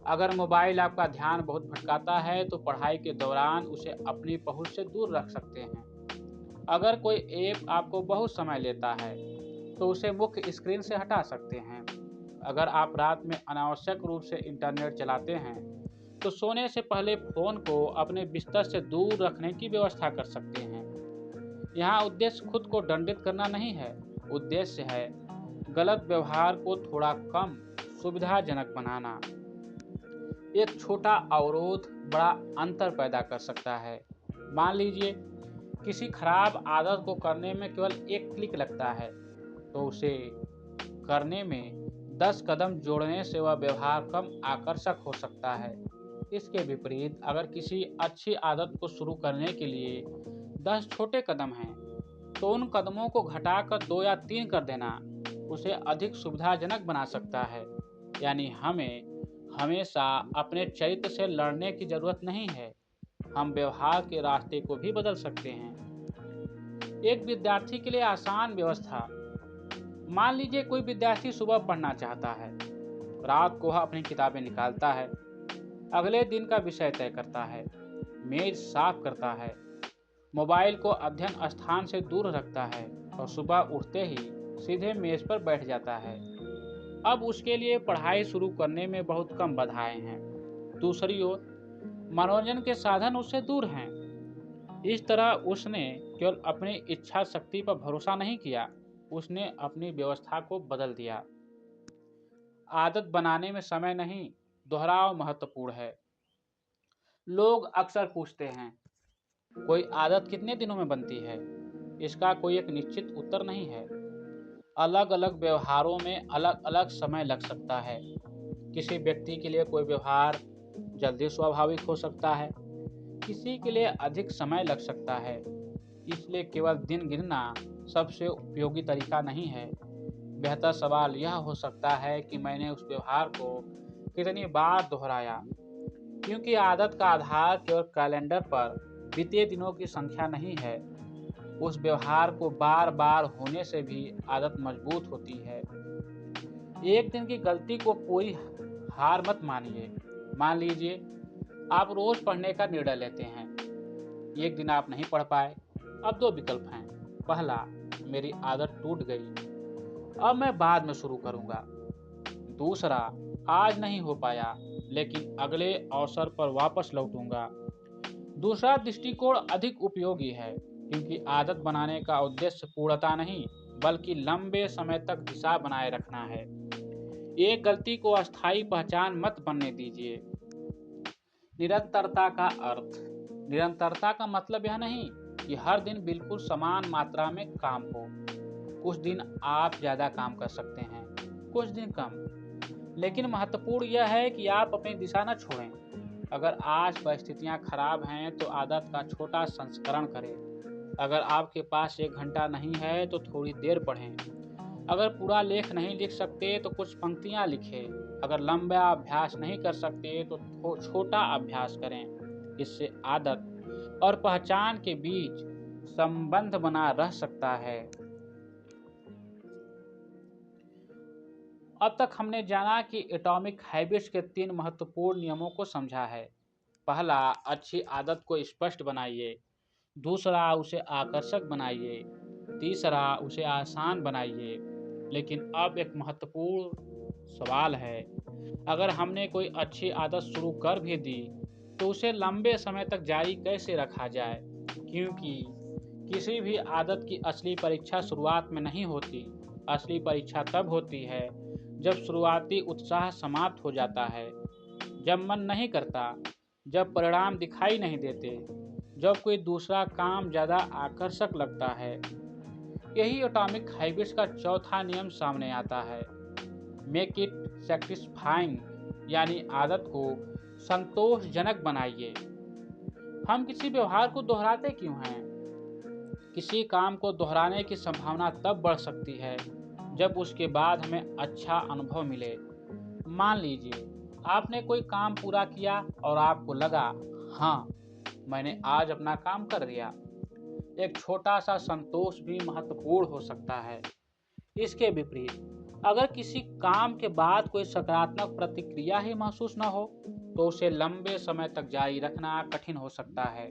अगर मोबाइल आपका ध्यान बहुत भटकाता है तो पढ़ाई के दौरान उसे अपनी पहुंच से दूर रख सकते हैं। अगर कोई ऐप आपको बहुत समय लेता है तो उसे मुख्य स्क्रीन से हटा सकते हैं। अगर आप रात में अनावश्यक रूप से इंटरनेट चलाते हैं तो सोने से पहले फ़ोन को अपने बिस्तर से दूर रखने की व्यवस्था कर सकते हैं। यहाँ उद्देश्य खुद को दंडित करना नहीं है, उद्देश्य है गलत व्यवहार को थोड़ा कम सुविधाजनक बनाना। एक छोटा अवरोध बड़ा अंतर पैदा कर सकता है। मान लीजिए किसी खराब आदत को करने में केवल एक क्लिक लगता है, तो उसे करने में 10 कदम जोड़ने से वह व्यवहार कम आकर्षक हो सकता है। इसके विपरीत, अगर किसी अच्छी आदत को शुरू करने के लिए 10 छोटे कदम हैं, तो उन कदमों को घटाकर 2 या 3 कर देना उसे अधिक सुविधाजनक बना सकता है। यानी हमें हमेशा अपने चरित्र से लड़ने की जरूरत नहीं है, हम व्यवहार के रास्ते को भी बदल सकते हैं। एक विद्यार्थी के लिए आसान व्यवस्था। मान लीजिए कोई विद्यार्थी सुबह पढ़ना चाहता है, रात को वह अपनी किताबें निकालता है, अगले दिन का विषय तय करता है, मेज साफ करता है, मोबाइल को अध्ययन स्थान से दूर रखता है और सुबह उठते ही सीधे मेज पर बैठ जाता है। अब उसके लिए पढ़ाई शुरू करने में बहुत कम बाधाएं हैं। दूसरी ओर मनोरंजन के साधन उससे दूर हैं। इस तरह उसने केवल अपनी इच्छा शक्ति पर भरोसा नहीं किया, उसने अपनी व्यवस्था को बदल दिया। आदत बनाने में समय नहीं, दोहराव महत्वपूर्ण है। लोग अक्सर पूछते हैं, कोई आदत कितने दिनों में बनती है? इसका कोई एक निश्चित उत्तर नहीं है। अलग अलग व्यवहारों में अलग अलग समय लग सकता है। किसी व्यक्ति के लिए कोई व्यवहार जल्दी स्वाभाविक हो सकता है, किसी के लिए अधिक समय लग सकता है। इसलिए केवल दिन गिनना सबसे उपयोगी तरीका नहीं है। बेहतर सवाल यह हो सकता है कि मैंने उस व्यवहार को कितनी बार दोहराया, क्योंकि आदत का आधार केवल कैलेंडर पर बीते दिनों की संख्या नहीं है। उस व्यवहार को बार बार होने से भी आदत मजबूत होती है। एक दिन की गलती को पूरी हार मत मानिए। मान लीजिए आप रोज पढ़ने का निर्णय लेते हैं। एक दिन आप नहीं पढ़ पाए। अब दो विकल्प हैं। पहला, मेरी आदत टूट गई, अब मैं बाद में शुरू करूंगा। दूसरा, आज नहीं हो पाया लेकिन अगले अवसर पर वापस लौटूंगा। दूसरा दृष्टिकोण अधिक उपयोगी है, क्योंकि आदत बनाने का उद्देश्य पूर्णता नहीं बल्कि लंबे समय तक दिशा बनाए रखना है। एक गलती को अस्थायी पहचान मत बनने दीजिए। निरंतरता का अर्थ। निरंतरता का मतलब यह नहीं कि हर दिन बिल्कुल समान मात्रा में काम हो। कुछ दिन आप ज़्यादा काम कर सकते हैं, कुछ दिन कम। लेकिन महत्वपूर्ण यह है कि आप अपनी दिशा न छोड़ें। अगर आज परिस्थितियां खराब हैं तो आदत का छोटा संस्करण करें। अगर आपके पास 1 घंटा नहीं है तो थोड़ी देर पढ़ें। अगर पूरा लेख नहीं लिख सकते तो कुछ पंक्तियां लिखें। अगर लंबा अभ्यास नहीं कर सकते तो छोटा अभ्यास करें। इससे आदत और पहचान के बीच संबंध बना रह सकता है। अब तक हमने जाना कि एटॉमिक हैबिट्स के 3 महत्वपूर्ण नियमों को समझा है। पहला, अच्छी आदत को स्पष्ट बनाइए। दूसरा, उसे आकर्षक बनाइए। तीसरा, उसे आसान बनाइए। लेकिन अब एक महत्वपूर्ण सवाल है, अगर हमने कोई अच्छी आदत शुरू कर भी दी तो उसे लंबे समय तक जारी कैसे रखा जाए? क्योंकि किसी भी आदत की असली परीक्षा शुरुआत में नहीं होती। असली परीक्षा तब होती है जब शुरुआती उत्साह समाप्त हो जाता है, जब मन नहीं करता, जब परिणाम दिखाई नहीं देते, जब कोई दूसरा काम ज़्यादा आकर्षक लगता है। यही एटॉमिक हैबिट्स का चौथा नियम सामने आता है। मेक इट सैटिस्फाइंग, यानी आदत को संतोषजनक बनाइए। हम किसी व्यवहार को दोहराते क्यों हैं? किसी काम को दोहराने की संभावना तब बढ़ सकती है जब उसके बाद हमें अच्छा अनुभव मिले। मान लीजिए आपने कोई काम पूरा किया और आपको लगा, हाँ, मैंने आज अपना काम कर दिया। एक छोटा सा संतोष भी महत्वपूर्ण हो सकता है। इसके विपरीत, अगर किसी काम के बाद कोई सकारात्मक प्रतिक्रिया ही महसूस न हो तो उसे लंबे समय तक जारी रखना कठिन हो सकता है।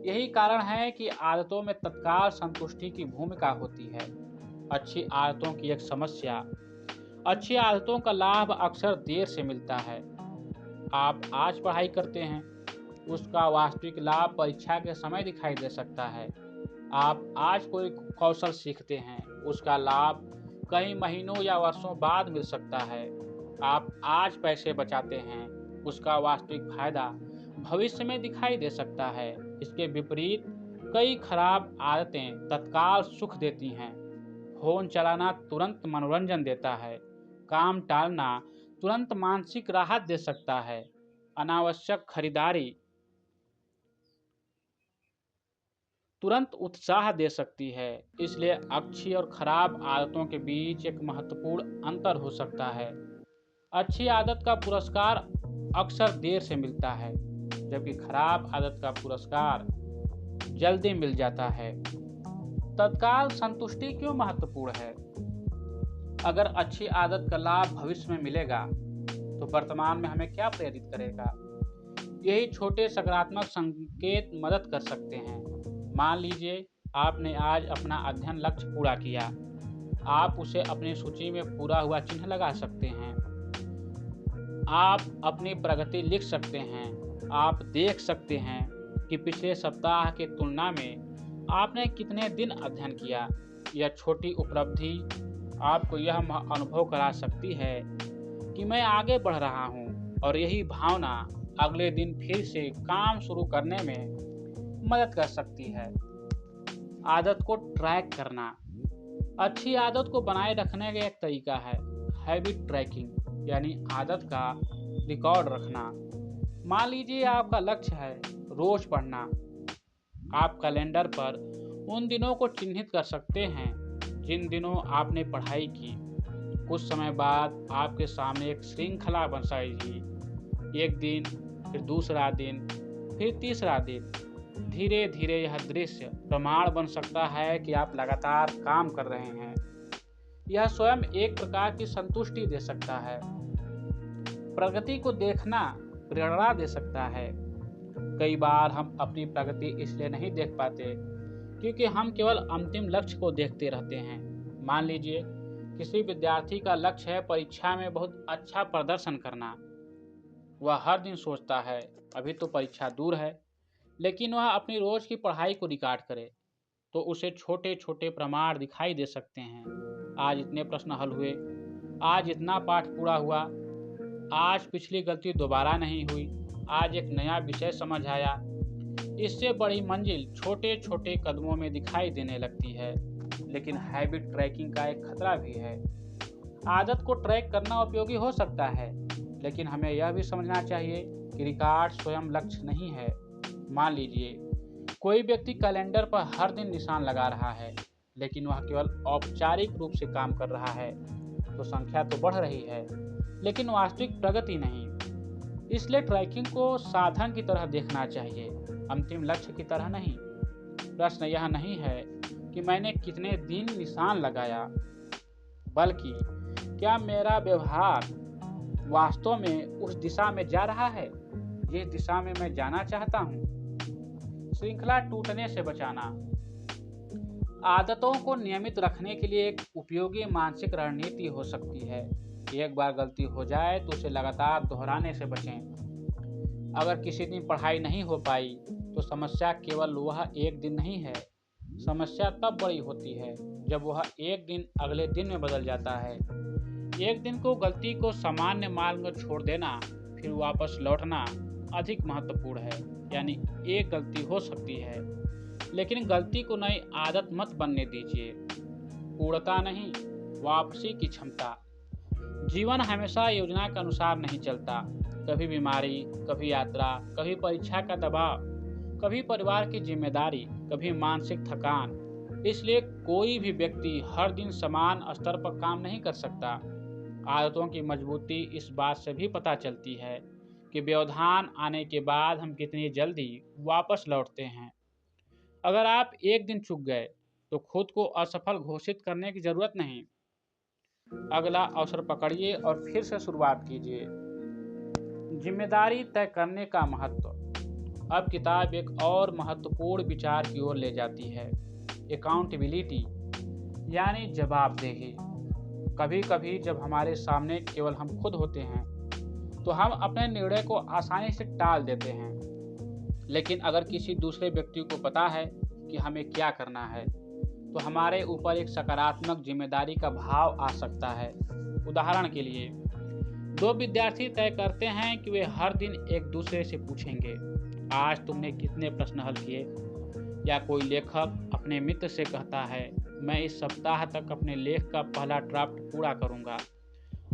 यही कारण है कि आदतों में तत्काल संतुष्टि की भूमिका होती है। अच्छी आदतों की एक समस्या, अच्छी आदतों का लाभ अक्सर देर से मिलता है। आप आज पढ़ाई करते हैं, उसका वास्तविक लाभ परीक्षा के समय दिखाई दे सकता है। आप आज कोई कौशल सीखते हैं, उसका लाभ कई महीनों या वर्षों बाद मिल सकता है। आप आज पैसे बचाते हैं, उसका वास्तविक फायदा भविष्य में दिखाई दे सकता है। इसके विपरीत, कई खराब आदतें तत्काल सुख देती हैं। फोन चलाना तुरंत मनोरंजन देता है, काम टालना तुरंत मानसिक राहत दे सकता है, अनावश्यक खरीदारी तुरंत उत्साह दे सकती है। इसलिए अच्छी और खराब आदतों के बीच एक महत्वपूर्ण अंतर हो सकता है। अच्छी आदत का पुरस्कार अक्सर देर से मिलता है, जबकि खराब आदत का पुरस्कार जल्दी मिल जाता है। तत्काल संतुष्टि क्यों महत्वपूर्ण है? अगर अच्छी आदत का लाभ भविष्य में मिलेगा तो वर्तमान में हमें क्या प्रेरित करेगा? यही छोटे सकारात्मक संकेत मदद कर सकते हैं। मान लीजिए आपने आज अपना अध्ययन लक्ष्य पूरा किया। आप उसे अपनी सूची में पूरा हुआ चिन्ह लगा सकते हैं। आप अपनी प्रगति लिख सकते हैं। आप देख सकते हैं कि पिछले सप्ताह की तुलना में आपने कितने दिन अध्ययन किया। यह छोटी उपलब्धि आपको यह अनुभव करा सकती है कि मैं आगे बढ़ रहा हूँ, और यही भावना अगले दिन फिर से काम शुरू करने में मदद कर सकती है। आदत को ट्रैक करना। अच्छी आदत को बनाए रखने का एक तरीका है हैबिट ट्रैकिंग, यानी आदत का रिकॉर्ड रखना। मान लीजिए आपका लक्ष्य है रोज पढ़ना। आप कैलेंडर पर उन दिनों को चिन्हित कर सकते हैं जिन दिनों आपने पढ़ाई की। कुछ समय बाद आपके सामने एक श्रृंखला बन जाएगी। एक दिन, फिर दूसरा दिन, फिर तीसरा दिन। धीरे धीरे यह दृश्य प्रमाण बन सकता है कि आप लगातार काम कर रहे हैं। यह स्वयं एक प्रकार की संतुष्टि दे सकता है। प्रगति को देखना प्रेरणा दे सकता है। कई बार हम अपनी प्रगति इसलिए नहीं देख पाते क्योंकि हम केवल अंतिम लक्ष्य को देखते रहते हैं। मान लीजिए किसी विद्यार्थी का लक्ष्य है परीक्षा में बहुत अच्छा प्रदर्शन करना। वह हर दिन सोचता है अभी तो परीक्षा दूर है, लेकिन वह अपनी रोज की पढ़ाई को रिकॉर्ड करे तो उसे छोटे छोटे प्रमाण दिखाई दे सकते हैं। आज इतने प्रश्न हल हुए, आज इतना पाठ पूरा हुआ, आज पिछली गलती दोबारा नहीं हुई, आज एक नया विषय समझ आया। इससे बड़ी मंजिल छोटे छोटे कदमों में दिखाई देने लगती है। लेकिन हैबिट ट्रैकिंग का एक खतरा भी है। आदत को ट्रैक करना उपयोगी हो सकता है, लेकिन हमें यह भी समझना चाहिए कि रिकॉर्ड स्वयं लक्ष्य नहीं है। मान लीजिए कोई व्यक्ति कैलेंडर पर हर दिन निशान लगा रहा है, लेकिन वह केवल औपचारिक रूप से काम कर रहा है, तो संख्या तो बढ़ रही है लेकिन वास्तविक प्रगति नहीं। इसलिए ट्रैकिंग को साधन की तरह देखना चाहिए, अंतिम लक्ष्य की तरह नहीं। प्रश्न यह नहीं है कि मैंने कितने दिन निशान लगाया, बल्कि क्या मेरा व्यवहार वास्तव में उस दिशा में जा रहा है जिस दिशा में मैं जाना चाहता हूँ। श्रृंखला टूटने से बचाना। आदतों को नियमित रखने के लिए एक उपयोगी मानसिक रणनीति हो सकती है। एक बार गलती हो जाए तो उसे लगातार दोहराने से बचें। अगर किसी दिन पढ़ाई नहीं हो पाई तो समस्या केवल वह एक दिन नहीं है। समस्या तब बड़ी होती है जब वह एक दिन अगले दिन में बदल जाता है। एक दिन को गलती को सामान्य मार्ग में छोड़ देना, फिर वापस लौटना अधिक महत्वपूर्ण है। यानी एक गलती हो सकती है, लेकिन गलती को नई आदत मत बनने दीजिए। पूर्णता नहीं, वापसी की क्षमता। जीवन हमेशा योजना के अनुसार नहीं चलता। कभी बीमारी, कभी यात्रा, कभी परीक्षा का दबाव, कभी परिवार की जिम्मेदारी, कभी मानसिक थकान। इसलिए कोई भी व्यक्ति हर दिन समान स्तर पर काम नहीं कर सकता। आदतों की मजबूती इस बात से भी पता चलती है कि व्यवधान आने के बाद हम कितनी जल्दी वापस लौटते हैं। अगर आप एक दिन चूक गए तो खुद को असफल घोषित करने की जरूरत नहीं। अगला अवसर पकड़िए और फिर से शुरुआत कीजिए। जिम्मेदारी तय करने का महत्व। अब किताब एक और महत्वपूर्ण विचार की ओर ले जाती है, अकाउंटेबिलिटी, यानी जवाबदेही। कभी कभी जब हमारे सामने केवल हम खुद होते हैं तो हम अपने निर्णय को आसानी से टाल देते हैं। लेकिन अगर किसी दूसरे व्यक्ति को पता है कि हमें क्या करना है तो हमारे ऊपर एक सकारात्मक जिम्मेदारी का भाव आ सकता है। उदाहरण के लिए, दो विद्यार्थी तय करते हैं कि वे हर दिन एक दूसरे से पूछेंगे, आज तुमने कितने प्रश्न हल किए? या कोई लेखक अपने मित्र से कहता है, मैं इस सप्ताह तक अपने लेख का पहला ड्राफ्ट पूरा करूंगा।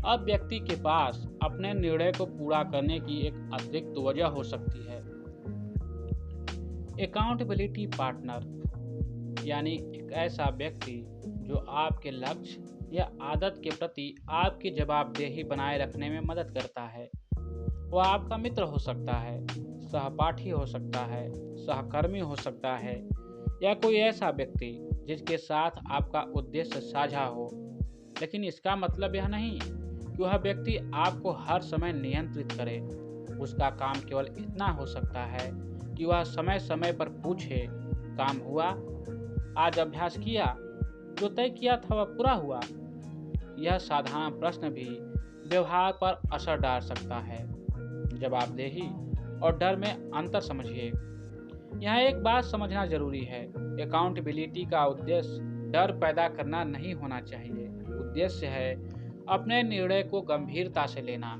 अब व्यक्ति के पास अपने निर्णय को पूरा करने की एक अतिरिक्त वजह हो सकती है। अकाउंटेबिलिटी पार्टनर, यानी एक ऐसा व्यक्ति जो आपके लक्ष्य या आदत के प्रति आपकी जवाबदेही बनाए रखने में मदद करता है। वह आपका मित्र हो सकता है, सहपाठी हो सकता है, सहकर्मी हो सकता है, या कोई ऐसा व्यक्ति जिसके साथ आपका उद्देश्य साझा हो। लेकिन इसका मतलब यह नहीं कि वह व्यक्ति आपको हर समय नियंत्रित करे। उसका काम केवल इतना हो सकता है कि वह समय समय पर पूछे, काम हुआ, आज अभ्यास किया, जो तय किया था वह पूरा हुआ। यह साधारण प्रश्न भी व्यवहार पर असर डाल सकता है। जवाबदेही और डर में अंतर समझिए। यहाँ एक बात समझना जरूरी है, अकाउंटेबिलिटी का उद्देश्य डर पैदा करना नहीं होना चाहिए। उद्देश्य है अपने निर्णय को गंभीरता से लेना।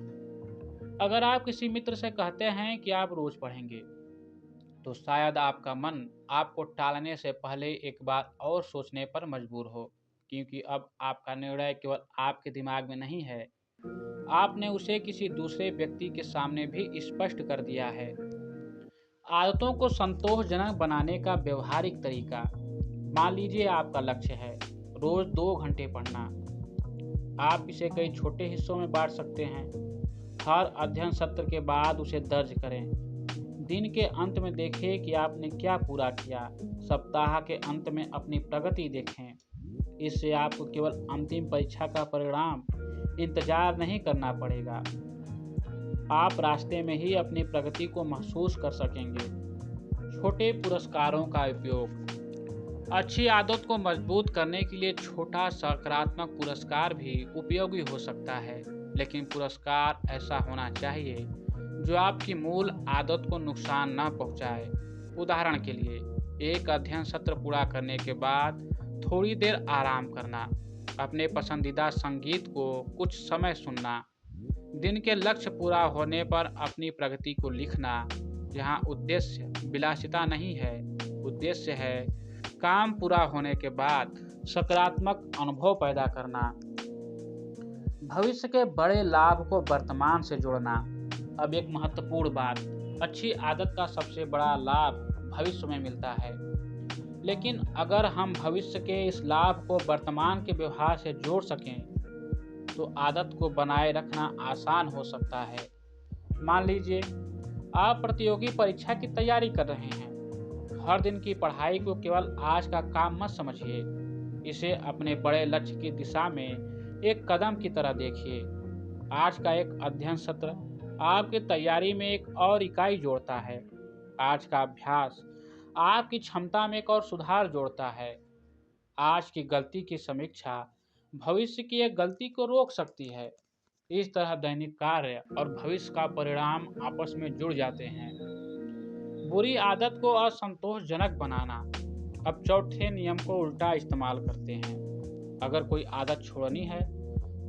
अगर आप किसी मित्र से कहते हैं कि आप रोज पढ़ेंगे, तो शायद आपका मन आपको टालने से पहले एक बार और सोचने पर मजबूर हो, क्योंकि अब आपका निर्णय केवल आपके दिमाग में नहीं है, आपने उसे किसी दूसरे व्यक्ति के सामने भी स्पष्ट कर दिया है। आदतों को संतोषजनक बनाने का व्यवहारिक तरीका। मान लीजिए आपका लक्ष्य है रोज 2 घंटे पढ़ना। आप इसे कई छोटे हिस्सों में बांट सकते हैं। हर अध्ययन सत्र के बाद उसे दर्ज करें। दिन के अंत में देखें कि आपने क्या पूरा किया। सप्ताह के अंत में अपनी प्रगति देखें। इससे आपको केवल अंतिम परीक्षा का परिणाम इंतजार नहीं करना पड़ेगा, आप रास्ते में ही अपनी प्रगति को महसूस कर सकेंगे। छोटे पुरस्कारों का उपयोग। अच्छी आदत को मजबूत करने के लिए छोटा सकारात्मक पुरस्कार भी उपयोगी हो सकता है, लेकिन पुरस्कार ऐसा होना चाहिए जो आपकी मूल आदत को नुकसान न पहुंचाए। उदाहरण के लिए, एक अध्ययन सत्र पूरा करने के बाद थोड़ी देर आराम करना, अपने पसंदीदा संगीत को कुछ समय सुनना, दिन के लक्ष्य पूरा होने पर अपनी प्रगति को लिखना। जहाँ उद्देश्य विलासिता नहीं है, उद्देश्य है काम पूरा होने के बाद सकारात्मक अनुभव पैदा करना। भविष्य के बड़े लाभ को वर्तमान से जोड़ना। अब एक महत्वपूर्ण बात, अच्छी आदत का सबसे बड़ा लाभ भविष्य में मिलता है, लेकिन अगर हम भविष्य के इस लाभ को वर्तमान के व्यवहार से जोड़ सकें तो आदत को बनाए रखना आसान हो सकता है। मान लीजिए आप प्रतियोगी परीक्षा की तैयारी कर रहे हैं। हर दिन की पढ़ाई को केवल आज का काम मत समझिए, इसे अपने बड़े लक्ष्य की दिशा में एक कदम की तरह देखिए। आज का एक अध्ययन सत्र आपकी तैयारी में एक और इकाई जोड़ता है। आज का अभ्यास आपकी क्षमता में एक और सुधार जोड़ता है। आज की गलती की समीक्षा भविष्य की एक गलती को रोक सकती है। इस तरह दैनिक कार्य और भविष्य का परिणाम आपस में जुड़ जाते हैं। बुरी आदत को असंतोषजनक बनाना। अब चौथे नियम को उल्टा इस्तेमाल करते हैं। अगर कोई आदत छोड़नी है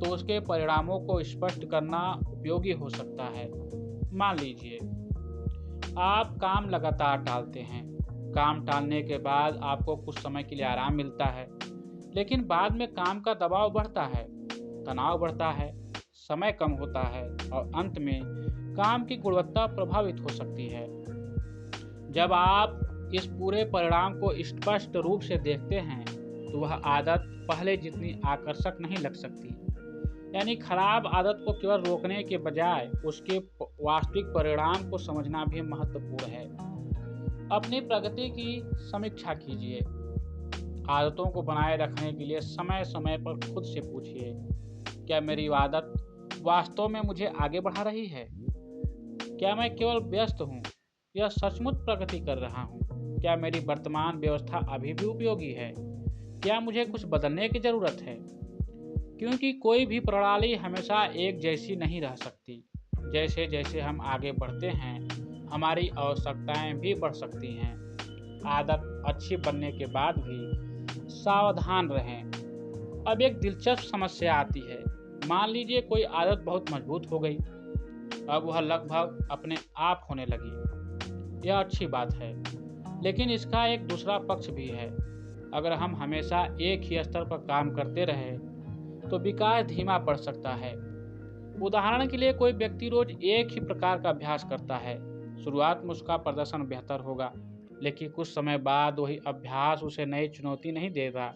तो उसके परिणामों को स्पष्ट करना उपयोगी हो सकता है। मान लीजिए आप काम लगातार टालते हैं। काम टालने के बाद आपको कुछ समय के लिए आराम मिलता है, लेकिन बाद में काम का दबाव बढ़ता है, तनाव बढ़ता है, समय कम होता है और अंत में काम की गुणवत्ता प्रभावित हो सकती है। जब आप इस पूरे परिणाम को स्पष्ट रूप से देखते हैं तो वह आदत पहले जितनी आकर्षक नहीं लग सकती। यानी खराब आदत को केवल रोकने के बजाय उसके वास्तविक परिणाम को समझना भी महत्वपूर्ण है। अपनी प्रगति की समीक्षा कीजिए। आदतों को बनाए रखने के लिए समय समय पर खुद से पूछिए, क्या मेरी आदत वास्तव में मुझे आगे बढ़ा रही है? क्या मैं केवल व्यस्त हूँ या सचमुच प्रगति कर रहा हूँ? क्या मेरी वर्तमान व्यवस्था अभी भी उपयोगी है? क्या मुझे कुछ बदलने की ज़रूरत है? क्योंकि कोई भी प्रणाली हमेशा एक जैसी नहीं रह सकती। जैसे जैसे हम आगे बढ़ते हैं, हमारी आवश्यकताएं भी बढ़ सकती हैं। आदत अच्छी बनने के बाद भी सावधान रहें। अब एक दिलचस्प समस्या आती है। मान लीजिए कोई आदत बहुत मजबूत हो गई, अब वह लगभग अपने आप होने लगी। यह अच्छी बात है, लेकिन इसका एक दूसरा पक्ष भी है। अगर हम हमेशा एक ही स्तर पर काम करते रहें तो विकास धीमा पड़ सकता है। उदाहरण के लिए, कोई व्यक्ति रोज एक ही प्रकार का अभ्यास करता है। शुरुआत में उसका प्रदर्शन बेहतर होगा, लेकिन कुछ समय बाद वही अभ्यास उसे नई चुनौती नहीं देगा।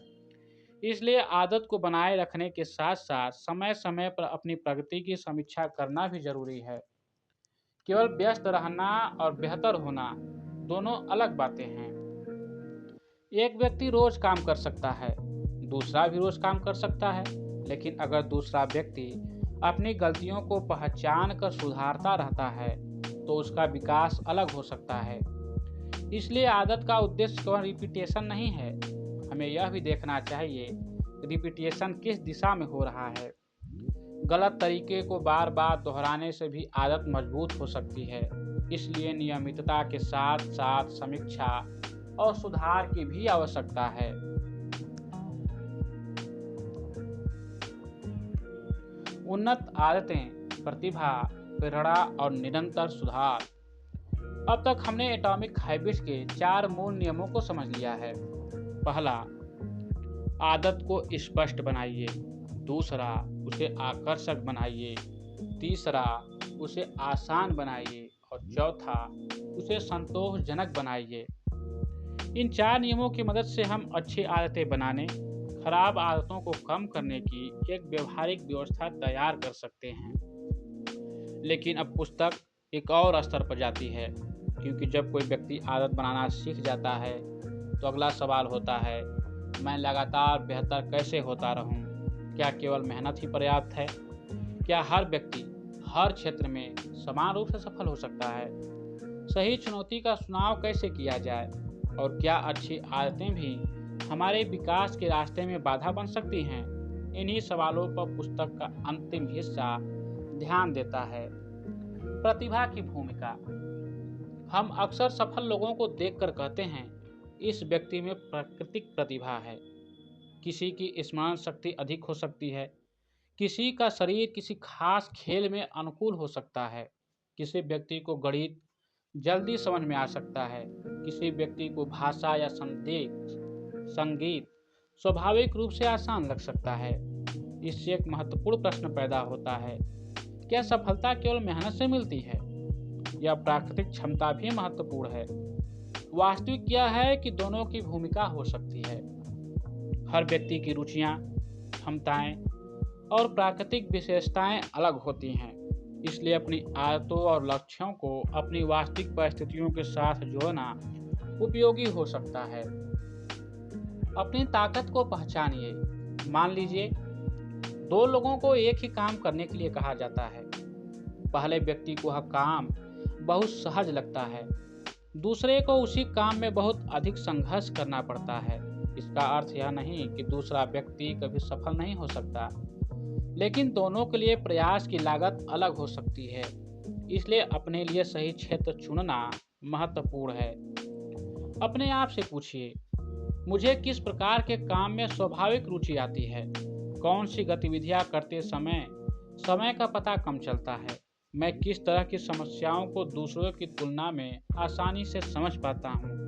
इसलिए आदत को बनाए रखने के साथ साथ समय समय पर अपनी प्रगति की समीक्षा करना भी जरूरी है। केवल व्यस्त रहना और बेहतर होना दोनों अलग बातें हैं। एक व्यक्ति रोज काम कर सकता है, दूसरा भी रोज काम कर सकता है, लेकिन अगर दूसरा व्यक्ति अपनी गलतियों को पहचान कर सुधारता रहता है तो उसका विकास अलग हो सकता है। इसलिए आदत का उद्देश्य केवल रिपीटेशन नहीं है, हमें यह भी देखना चाहिए रिपीटेशन किस दिशा में हो रहा है। गलत तरीके को बार बार दोहराने से भी आदत मजबूत हो सकती है। इसलिए नियमितता के साथ साथ समीक्षा और सुधार की भी आवश्यकता है। उन्नत आदतें, प्रतिभा, प्रेरणा और निरंतर सुधार। अब तक हमने एटॉमिक हैबिट्स के 4 मूल नियमों को समझ लिया है। पहला, आदत को स्पष्ट बनाइए। दूसरा, उसे आकर्षक बनाइए। तीसरा, उसे आसान बनाइए। और चौथा, उसे संतोषजनक बनाइए। इन 4 नियमों की मदद से हम अच्छी आदतें बनाने, खराब आदतों को कम करने की एक व्यवहारिक व्यवस्था तैयार कर सकते हैं। लेकिन अब पुस्तक एक और स्तर पर जाती है, क्योंकि जब कोई व्यक्ति आदत बनाना सीख जाता है तो अगला सवाल होता है, मैं लगातार बेहतर कैसे होता रहूं? क्या केवल मेहनत ही पर्याप्त है? क्या हर व्यक्ति हर क्षेत्र में समान रूप से सफल हो सकता है? सही चुनौती का चुनाव कैसे किया जाए? और क्या अच्छी आदतें भी हमारे विकास के रास्ते में बाधा बन सकती हैं? इन्हीं सवालों पर पुस्तक का अंतिम हिस्सा ध्यान देता है। प्रतिभा की भूमिका। हम अक्सर सफल लोगों को देखकर कहते हैं, इस व्यक्ति में प्राकृतिक प्रतिभा है। किसी की स्मरण शक्ति अधिक हो सकती है, किसी का शरीर किसी खास खेल में अनुकूल हो सकता है, किसी व्यक्ति को गणित जल्दी समझ में आ सकता है, किसी व्यक्ति को भाषा या संगीत स्वाभाविक रूप से आसान लग सकता है। इससे एक महत्वपूर्ण प्रश्न पैदा होता है, क्या सफलता केवल मेहनत से मिलती है या प्राकृतिक क्षमता भी महत्वपूर्ण है? वास्तविक यह है कि दोनों की भूमिका हो सकती है। हर व्यक्ति की रुचियां, क्षमताएं और प्राकृतिक विशेषताएं अलग होती हैं। इसलिए अपनी आदतों और लक्ष्यों को अपनी वास्तविक परिस्थितियों के साथ जोड़ना उपयोगी हो सकता है। अपनी ताकत को पहचानिए। मान लीजिए 2 लोगों को एक ही काम करने के लिए कहा जाता है। पहले व्यक्ति को वह काम बहुत सहज लगता है, दूसरे को उसी काम में बहुत अधिक संघर्ष करना पड़ता है। इसका अर्थ यह नहीं कि दूसरा व्यक्ति कभी सफल नहीं हो सकता, लेकिन दोनों के लिए प्रयास की लागत अलग हो सकती है। इसलिए अपने लिए सही क्षेत्र चुनना महत्वपूर्ण है। अपने आप से पूछिए, मुझे किस प्रकार के काम में स्वाभाविक रुचि आती है? कौन सी गतिविधियां करते समय का पता कम चलता है? मैं किस तरह की समस्याओं को दूसरों की तुलना में आसानी से समझ पाता हूँ?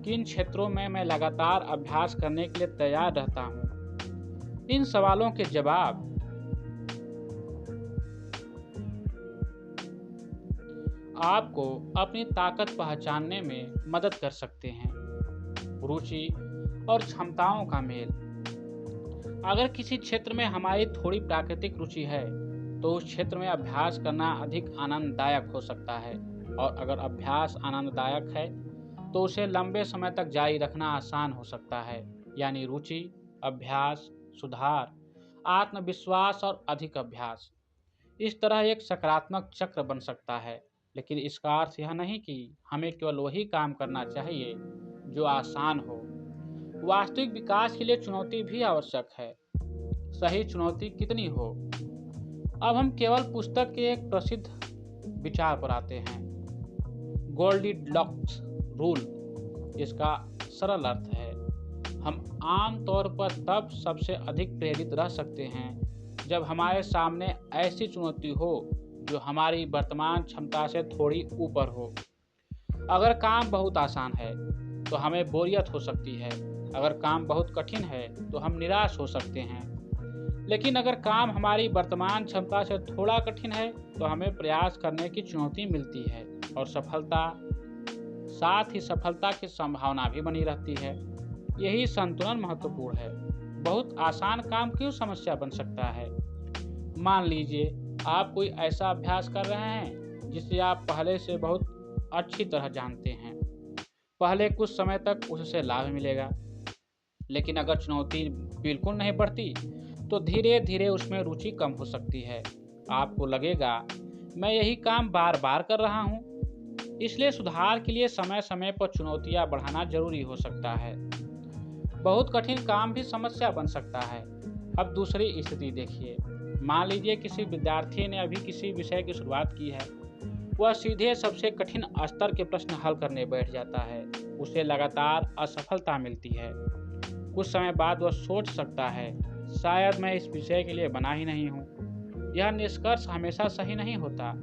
किन क्षेत्रों में मैं लगातार अभ्यास करने के लिए तैयार रहता हूँ? इन सवालों के जवाब आपको अपनी ताकत पहचानने में मदद कर सकते हैं। रुचि और क्षमताओं का मेल। अगर किसी क्षेत्र में हमारी थोड़ी प्राकृतिक रुचि है तो उस क्षेत्र में अभ्यास करना अधिक आनंददायक हो सकता है, और अगर अभ्यास आनंददायक है तो उसे लंबे समय तक जारी रखना आसान हो सकता है। यानी रुचि, अभ्यास, सुधार, आत्मविश्वास और अधिक अभ्यास। इस तरह एक सकारात्मक चक्र बन सकता है। लेकिन इसका अर्थ यह नहीं कि हमें केवल वही काम करना चाहिए जो आसान हो। वास्तविक विकास के लिए चुनौती भी आवश्यक है। सही चुनौती कितनी हो? अब हम केवल पुस्तक के एक प्रसिद्ध विचार पर आते हैं, गोल्डीलॉक्स रूल। इसका सरल अर्थ है, हम आम तौर पर तब सबसे अधिक प्रेरित रह सकते हैं जब हमारे सामने ऐसी चुनौती हो जो हमारी वर्तमान क्षमता से थोड़ी ऊपर हो। अगर काम बहुत आसान है तो हमें बोरियत हो सकती है, अगर काम बहुत कठिन है तो हम निराश हो सकते हैं। लेकिन अगर काम हमारी वर्तमान क्षमता से थोड़ा कठिन है तो हमें प्रयास करने की चुनौती मिलती है, और साथ ही सफलता की संभावना भी बनी रहती है। यही संतुलन महत्वपूर्ण है। बहुत आसान काम क्यों समस्या बन सकता है? मान लीजिए आप कोई ऐसा अभ्यास कर रहे हैं जिसे आप पहले से बहुत अच्छी तरह जानते हैं, पहले कुछ समय तक उससे लाभ मिलेगा, लेकिन अगर चुनौती बिल्कुल नहीं बढ़ती तो धीरे धीरे उसमें रुचि कम हो सकती है। आपको लगेगा मैं यही काम बार बार कर रहा हूँ। इसलिए सुधार के लिए समय समय पर चुनौतियाँ बढ़ाना जरूरी हो सकता है। बहुत कठिन काम भी समस्या बन सकता है। अब दूसरी स्थिति देखिए। मान लीजिए किसी विद्यार्थी ने अभी किसी विषय की शुरुआत की है। वह सीधे सबसे कठिन स्तर के प्रश्न हल करने बैठ जाता है। उसे लगातार असफलता मिलती है। कुछ समय बाद वह सोच सकता है, शायद मैं इस विषय के लिए बना ही नहीं हूँ। यह निष्कर्ष हमेशा सही नहीं होता।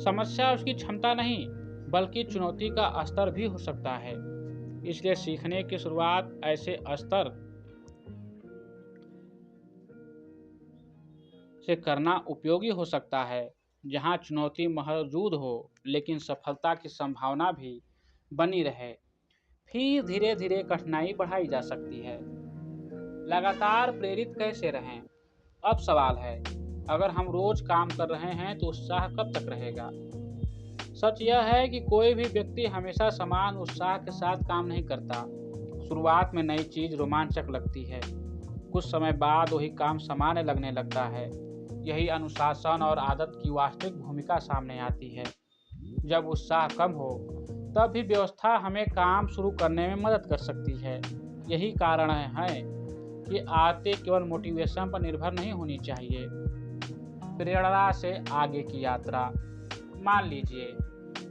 समस्या उसकी क्षमता नहीं, बल्कि चुनौती का स्तर भी हो सकता है। इसलिए सीखने की शुरुआत ऐसे स्तर से करना उपयोगी हो सकता है जहां चुनौती मौजूद हो लेकिन सफलता की संभावना भी बनी रहे। फिर धीरे धीरे कठिनाई बढ़ाई जा सकती है। लगातार प्रेरित कैसे रहें? अब सवाल है, अगर हम रोज काम कर रहे हैं तो उत्साह कब तक रहेगा? सच यह है कि कोई भी व्यक्ति हमेशा समान उत्साह के साथ काम नहीं करता। शुरुआत में नई चीज रोमांचक लगती है, कुछ समय बाद वही काम सामान्य लगने लगता है। यही अनुशासन और आदत की वास्तविक भूमिका सामने आती है। जब उत्साह कम हो तब भी व्यवस्था हमें काम शुरू करने में मदद कर सकती है। यही कारण है कि आदतें केवल मोटिवेशन पर निर्भर नहीं होनी चाहिए। प्रेरणा से आगे की यात्रा। मान लीजिए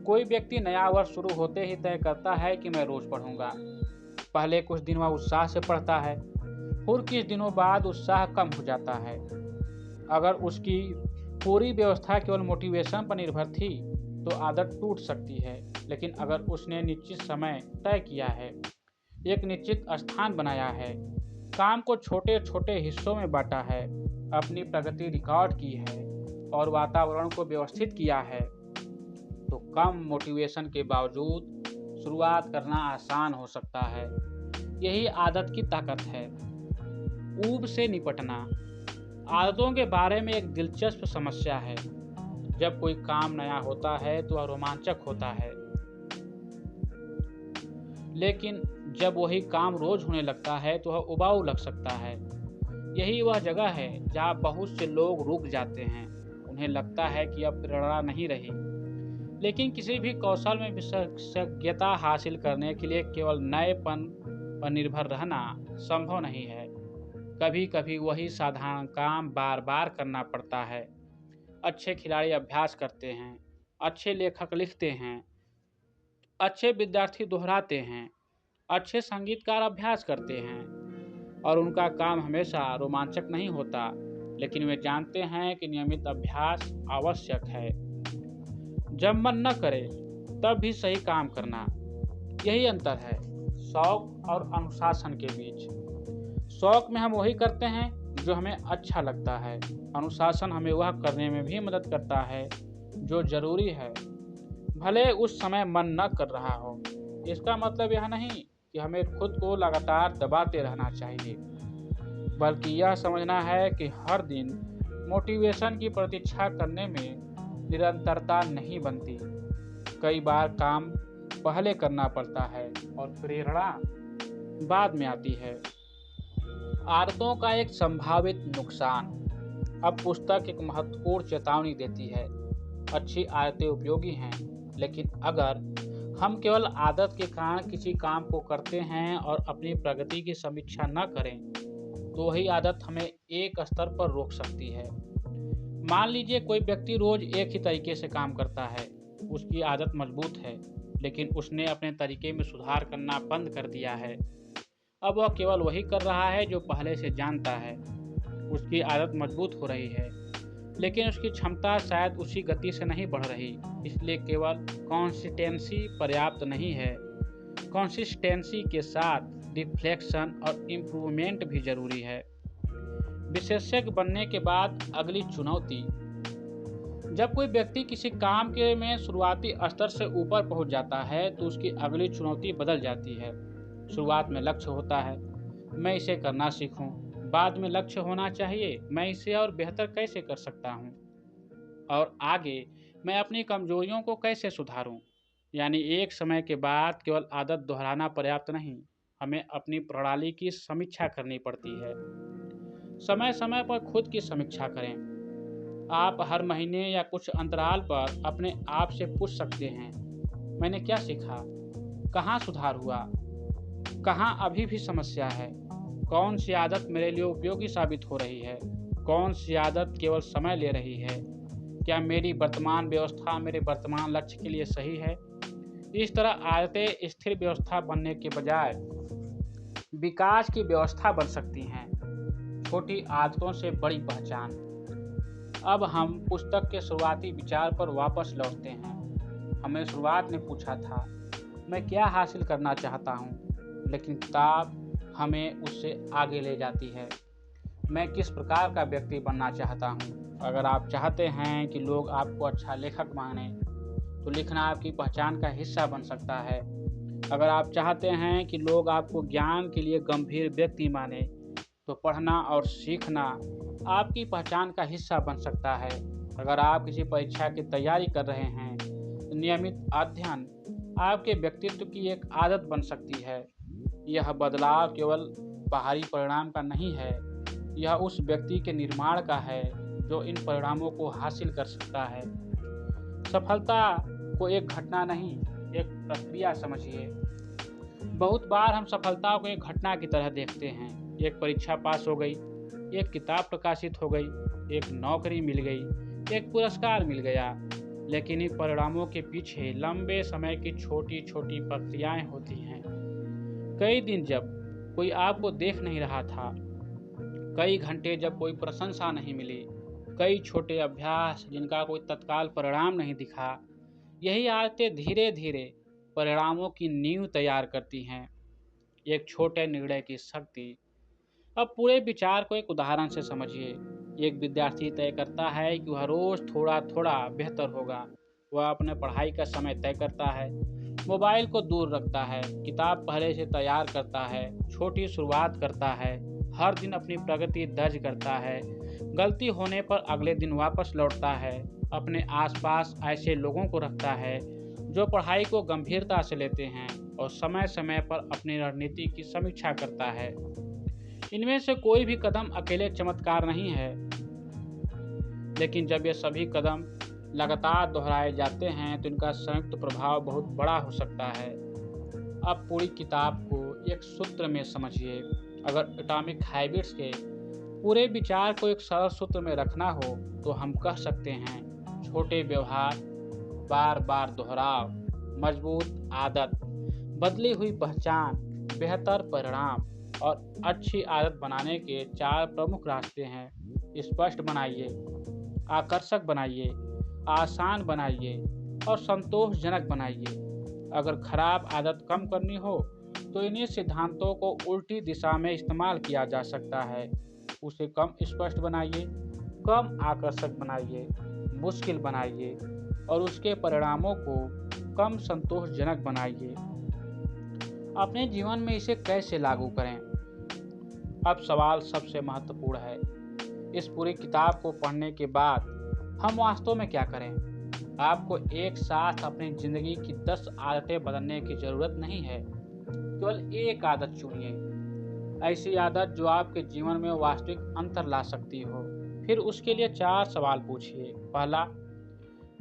कोई व्यक्ति नया वर्ष शुरू होते ही तय करता है कि मैं रोज पढ़ूंगा। पहले कुछ दिन वह उत्साह से पढ़ता है, फिर कुछ दिनों बाद उत्साह कम हो जाता है। अगर उसकी पूरी व्यवस्था केवल मोटिवेशन पर निर्भर थी तो आदत टूट सकती है। लेकिन अगर उसने निश्चित समय तय किया है, एक निश्चित स्थान बनाया है, काम को छोटे छोटे हिस्सों में बांटा है, अपनी प्रगति रिकॉर्ड की है और वातावरण को व्यवस्थित किया है, तो कम मोटिवेशन के बावजूद शुरुआत करना आसान हो सकता है। यही आदत की ताकत है। ऊब से निपटना। आदतों के बारे में एक दिलचस्प समस्या है। जब कोई काम नया होता है तो वह रोमांचक होता है, लेकिन जब वही काम रोज होने लगता है तो वह उबाऊ लग सकता है। यही वह जगह है जहाँ बहुत से लोग रुक जाते हैं। उन्हें लगता है कि अब प्रेरणा नहीं रही। लेकिन किसी भी कौशल में विशेषज्ञता हासिल करने के लिए केवल नएपन पर निर्भर रहना संभव नहीं है। कभी कभी वही साधारण काम बार बार करना पड़ता है। अच्छे खिलाड़ी अभ्यास करते हैं, अच्छे लेखक लिखते हैं, अच्छे विद्यार्थी दोहराते हैं, अच्छे संगीतकार अभ्यास करते हैं और उनका काम हमेशा रोमांचक नहीं होता, लेकिन वे जानते हैं कि नियमित अभ्यास आवश्यक है। जब मन न करे तब भी सही काम करना, यही अंतर है शौक और अनुशासन के बीच। शौक में हम वही करते हैं जो हमें अच्छा लगता है। अनुशासन हमें वह करने में भी मदद करता है जो जरूरी है, भले उस समय मन न कर रहा हो। इसका मतलब यह नहीं कि हमें खुद को लगातार दबाते रहना चाहिए, बल्कि यह समझना है कि हर दिन मोटिवेशन की प्रतीक्षा करने में निरंतरता नहीं बनती। कई बार काम पहले करना पड़ता है और प्रेरणा बाद में आती है। आदतों का एक संभावित नुकसान। अब पुस्तक एक महत्वपूर्ण चेतावनी देती है। अच्छी आदतें उपयोगी हैं, लेकिन अगर हम केवल आदत के कारण किसी काम को करते हैं और अपनी प्रगति की समीक्षा न करें, तो वही आदत हमें एक स्तर पर रोक सकती है। मान लीजिए कोई व्यक्ति रोज एक ही तरीके से काम करता है। उसकी आदत मजबूत है, लेकिन उसने अपने तरीके में सुधार करना बंद कर दिया है। अब वह केवल वही कर रहा है जो पहले से जानता है। उसकी आदत मजबूत हो रही है, लेकिन उसकी क्षमता शायद उसी गति से नहीं बढ़ रही। इसलिए केवल कंसिस्टेंसी पर्याप्त नहीं है। कंसिस्टेंसी के साथ रिफ्लेक्शन और इम्प्रूवमेंट भी जरूरी है। विशेषज्ञ बनने के बाद अगली चुनौती। जब कोई व्यक्ति किसी काम के में शुरुआती स्तर से ऊपर पहुंच जाता है तो उसकी अगली चुनौती बदल जाती है। शुरुआत में लक्ष्य होता है, मैं इसे करना सीखूं। बाद में लक्ष्य होना चाहिए, मैं इसे और बेहतर कैसे कर सकता हूं। और आगे, मैं अपनी कमजोरियों को कैसे सुधारूं। यानी एक समय के बाद केवल आदत दोहराना पर्याप्त नहीं, हमें अपनी प्रणाली की समीक्षा करनी पड़ती है। समय समय पर खुद की समीक्षा करें। आप हर महीने या कुछ अंतराल पर अपने आप से पूछ सकते हैं, मैंने क्या सीखा, कहाँ सुधार हुआ, कहाँ अभी भी समस्या है, कौन सी आदत मेरे लिए उपयोगी साबित हो रही है, कौन सी आदत केवल समय ले रही है, क्या मेरी वर्तमान व्यवस्था मेरे वर्तमान लक्ष्य के लिए सही है। इस तरह आदतें स्थिर व्यवस्था बनने के बजाय विकास की व्यवस्था बन सकती हैं। छोटी आदतों से बड़ी पहचान। अब हम पुस्तक के शुरुआती विचार पर वापस लौटते हैं। हमें शुरुआत में पूछा था, मैं क्या हासिल करना चाहता हूँ, लेकिन किताब हमें उससे आगे ले जाती है, मैं किस प्रकार का व्यक्ति बनना चाहता हूँ। अगर आप चाहते हैं कि लोग आपको अच्छा लेखक माने, तो लिखना आपकी पहचान का हिस्सा बन सकता है। अगर आप चाहते हैं कि लोग आपको ज्ञान के लिए गंभीर व्यक्ति माने, तो पढ़ना और सीखना आपकी पहचान का हिस्सा बन सकता है। अगर आप किसी परीक्षा की तैयारी कर रहे हैं, तो नियमित अध्ययन आपके व्यक्तित्व की एक आदत बन सकती है। यह बदलाव केवल बाहरी परिणाम का नहीं है, यह उस व्यक्ति के निर्माण का है जो इन परिणामों को हासिल कर सकता है। सफलता को एक घटना नहीं, एक प्रक्रिया समझिए। बहुत बार हम सफलता को एक घटना की तरह देखते हैं। एक परीक्षा पास हो गई, एक किताब प्रकाशित हो गई, एक नौकरी मिल गई, एक पुरस्कार मिल गया। लेकिन इन परिणामों के पीछे लंबे समय की छोटी छोटी प्रक्रियाएं होती हैं। कई दिन जब कोई आपको देख नहीं रहा था, कई घंटे जब कोई प्रशंसा नहीं मिली, कई छोटे अभ्यास जिनका कोई तत्काल परिणाम नहीं दिखा। यही आदतें धीरे धीरे परिणामों की नींव तैयार करती हैं। एक छोटे निर्णय की शक्ति। अब पूरे विचार को एक उदाहरण से समझिए। एक विद्यार्थी तय करता है कि वह रोज थोड़ा थोड़ा बेहतर होगा। वह अपने पढ़ाई का समय तय करता है, मोबाइल को दूर रखता है, किताब पहले से तैयार करता है, छोटी शुरुआत करता है, हर दिन अपनी प्रगति दर्ज करता है, गलती होने पर अगले दिन वापस लौटता है, अपने आसपास ऐसे लोगों को रखता है जो पढ़ाई को गंभीरता से लेते हैं और समय समय पर अपनी रणनीति की समीक्षा करता है। इनमें से कोई भी कदम अकेले चमत्कार नहीं है, लेकिन जब ये सभी कदम लगातार दोहराए जाते हैं तो इनका संयुक्त प्रभाव बहुत बड़ा हो सकता है। अब पूरी किताब को एक सूत्र में समझिए। अगर एटॉमिक हैबिट्स के पूरे विचार को एक सरल सूत्र में रखना हो तो हम कह सकते हैं, छोटे व्यवहार, बार बार दोहराव, मजबूत आदत, बदली हुई पहचान, बेहतर परिणाम और अच्छी आदत बनाने के 4 प्रमुख रास्ते हैं। स्पष्ट बनाइए, आकर्षक बनाइए, आसान बनाइए और संतोषजनक बनाइए। अगर खराब आदत कम करनी हो तो इन्हीं सिद्धांतों को उल्टी दिशा में इस्तेमाल किया जा सकता है। उसे कम स्पष्ट बनाइए, कम आकर्षक बनाइए, मुश्किल बनाइए और उसके परिणामों को कम संतोषजनक बनाइए। अपने जीवन में इसे कैसे लागू करें? अब सवाल सबसे महत्वपूर्ण है। इस पूरी किताब को पढ़ने के बाद हम वास्तव में क्या करें? आपको एक साथ अपनी जिंदगी की 10 आदतें बदलने की जरूरत नहीं है। केवल एक आदत चुनिए, ऐसी आदत जो आपके जीवन में वास्तविक अंतर ला सकती हो। फिर उसके लिए 4 सवाल पूछिए। पहला,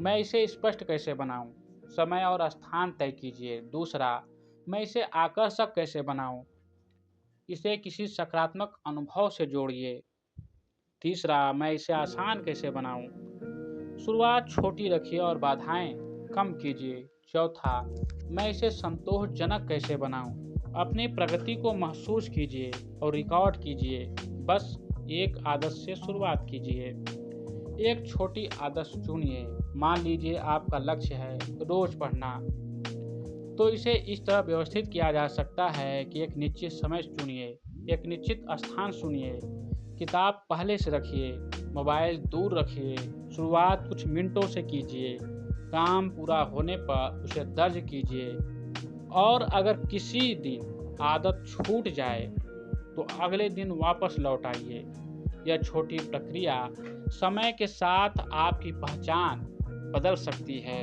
मैं इसे स्पष्ट कैसे बनाऊं? समय और स्थान तय कीजिए। दूसरा, मैं इसे आकर्षक कैसे बनाऊं? इसे किसी सकारात्मक अनुभव से जोड़िए। तीसरा, मैं इसे आसान कैसे बनाऊं? शुरुआत छोटी रखिए और बाधाएं कम कीजिए। चौथा, मैं इसे संतोषजनक कैसे बनाऊं? अपनी प्रगति को महसूस कीजिए और रिकॉर्ड कीजिए। बस एक आदत से शुरुआत कीजिए। एक छोटी आदत चुनिए। मान लीजिए आपका लक्ष्य है रोज पढ़ना, तो इसे इस तरह व्यवस्थित किया जा सकता है कि एक निश्चित समय चुनिए, एक निश्चित स्थान चुनिए, किताब पहले से रखिए, मोबाइल दूर रखिए, शुरुआत कुछ मिनटों से कीजिए, काम पूरा होने पर उसे दर्ज कीजिए और अगर किसी दिन आदत छूट जाए तो अगले दिन वापस लौट आइए। यह छोटी प्रक्रिया समय के साथ आपकी पहचान बदल सकती है।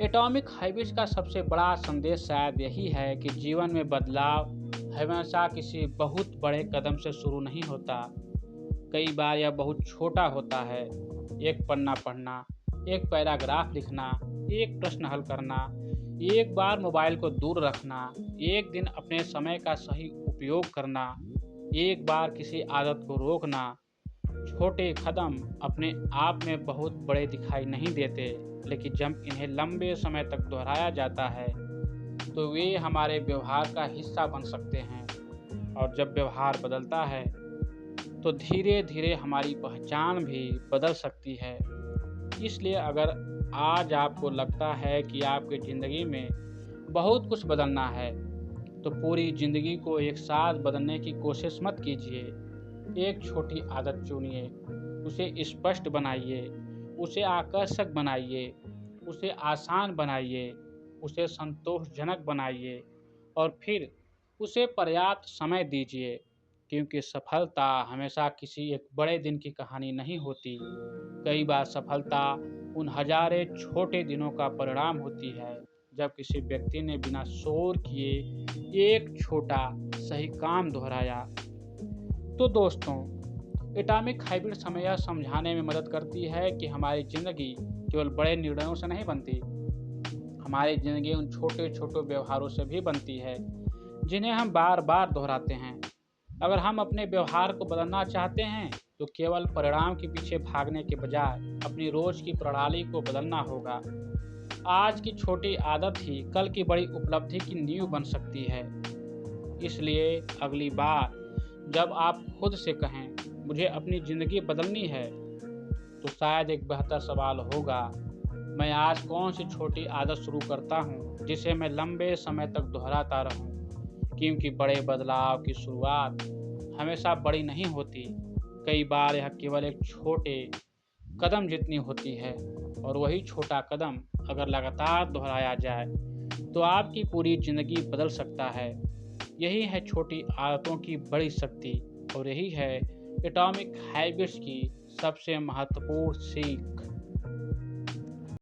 एटॉमिक हैबिट्स का सबसे बड़ा संदेश शायद यही है कि जीवन में बदलाव हमेशा किसी बहुत बड़े कदम से शुरू नहीं होता। कई बार यह बहुत छोटा होता है। एक पन्ना पढ़ना, एक पैराग्राफ लिखना, एक प्रश्न हल करना, एक बार मोबाइल को दूर रखना, एक दिन अपने समय का सही उपयोग करना, एक बार किसी आदत को रोकना। छोटे कदम अपने आप में बहुत बड़े दिखाई नहीं देते, लेकिन जब इन्हें लंबे समय तक दोहराया जाता है तो वे हमारे व्यवहार का हिस्सा बन सकते हैं। और जब व्यवहार बदलता है तो धीरे धीरे हमारी पहचान भी बदल सकती है। इसलिए अगर आज आपको लगता है कि आपकी ज़िंदगी में बहुत कुछ बदलना है, तो पूरी ज़िंदगी को एक साथ बदलने की कोशिश मत कीजिए। एक छोटी आदत चुनिए, उसे स्पष्ट बनाइए, उसे आकर्षक बनाइए, उसे आसान बनाइए, उसे संतोषजनक बनाइए और फिर उसे पर्याप्त समय दीजिए। क्योंकि सफलता हमेशा किसी एक बड़े दिन की कहानी नहीं होती। कई बार सफलता उन हजारों छोटे दिनों का परिणाम होती है, जब किसी व्यक्ति ने बिना शोर किए एक छोटा सही काम दोहराया। तो दोस्तों, एटॉमिक हैबिट्स हमें यह समझाने में मदद करती है कि हमारी ज़िंदगी केवल बड़े निर्णयों से नहीं बनती। हमारी ज़िंदगी उन छोटे छोटे व्यवहारों से भी बनती है जिन्हें हम बार बार दोहराते हैं। अगर हम अपने व्यवहार को बदलना चाहते हैं तो केवल परिणाम के पीछे भागने के बजाय अपनी रोज की प्रणाली को बदलना होगा। आज की छोटी आदत ही कल की बड़ी उपलब्धि की नींव बन सकती है। इसलिए अगली बार जब आप खुद से कहें मुझे अपनी ज़िंदगी बदलनी है, तो शायद एक बेहतर सवाल होगा, मैं आज कौन सी छोटी आदत शुरू करता हूँ जिसे मैं लंबे समय तक दोहराता रहूँ। क्योंकि बड़े बदलाव की शुरुआत हमेशा बड़ी नहीं होती। कई बार यह केवल एक छोटे कदम जितनी होती है, और वही छोटा कदम अगर लगातार दोहराया जाए तो आपकी पूरी ज़िंदगी बदल सकता है। यही है छोटी आदतों की बड़ी शक्ति, और यही है एटॉमिक हैबिट्स की सबसे महत्वपूर्ण सीख।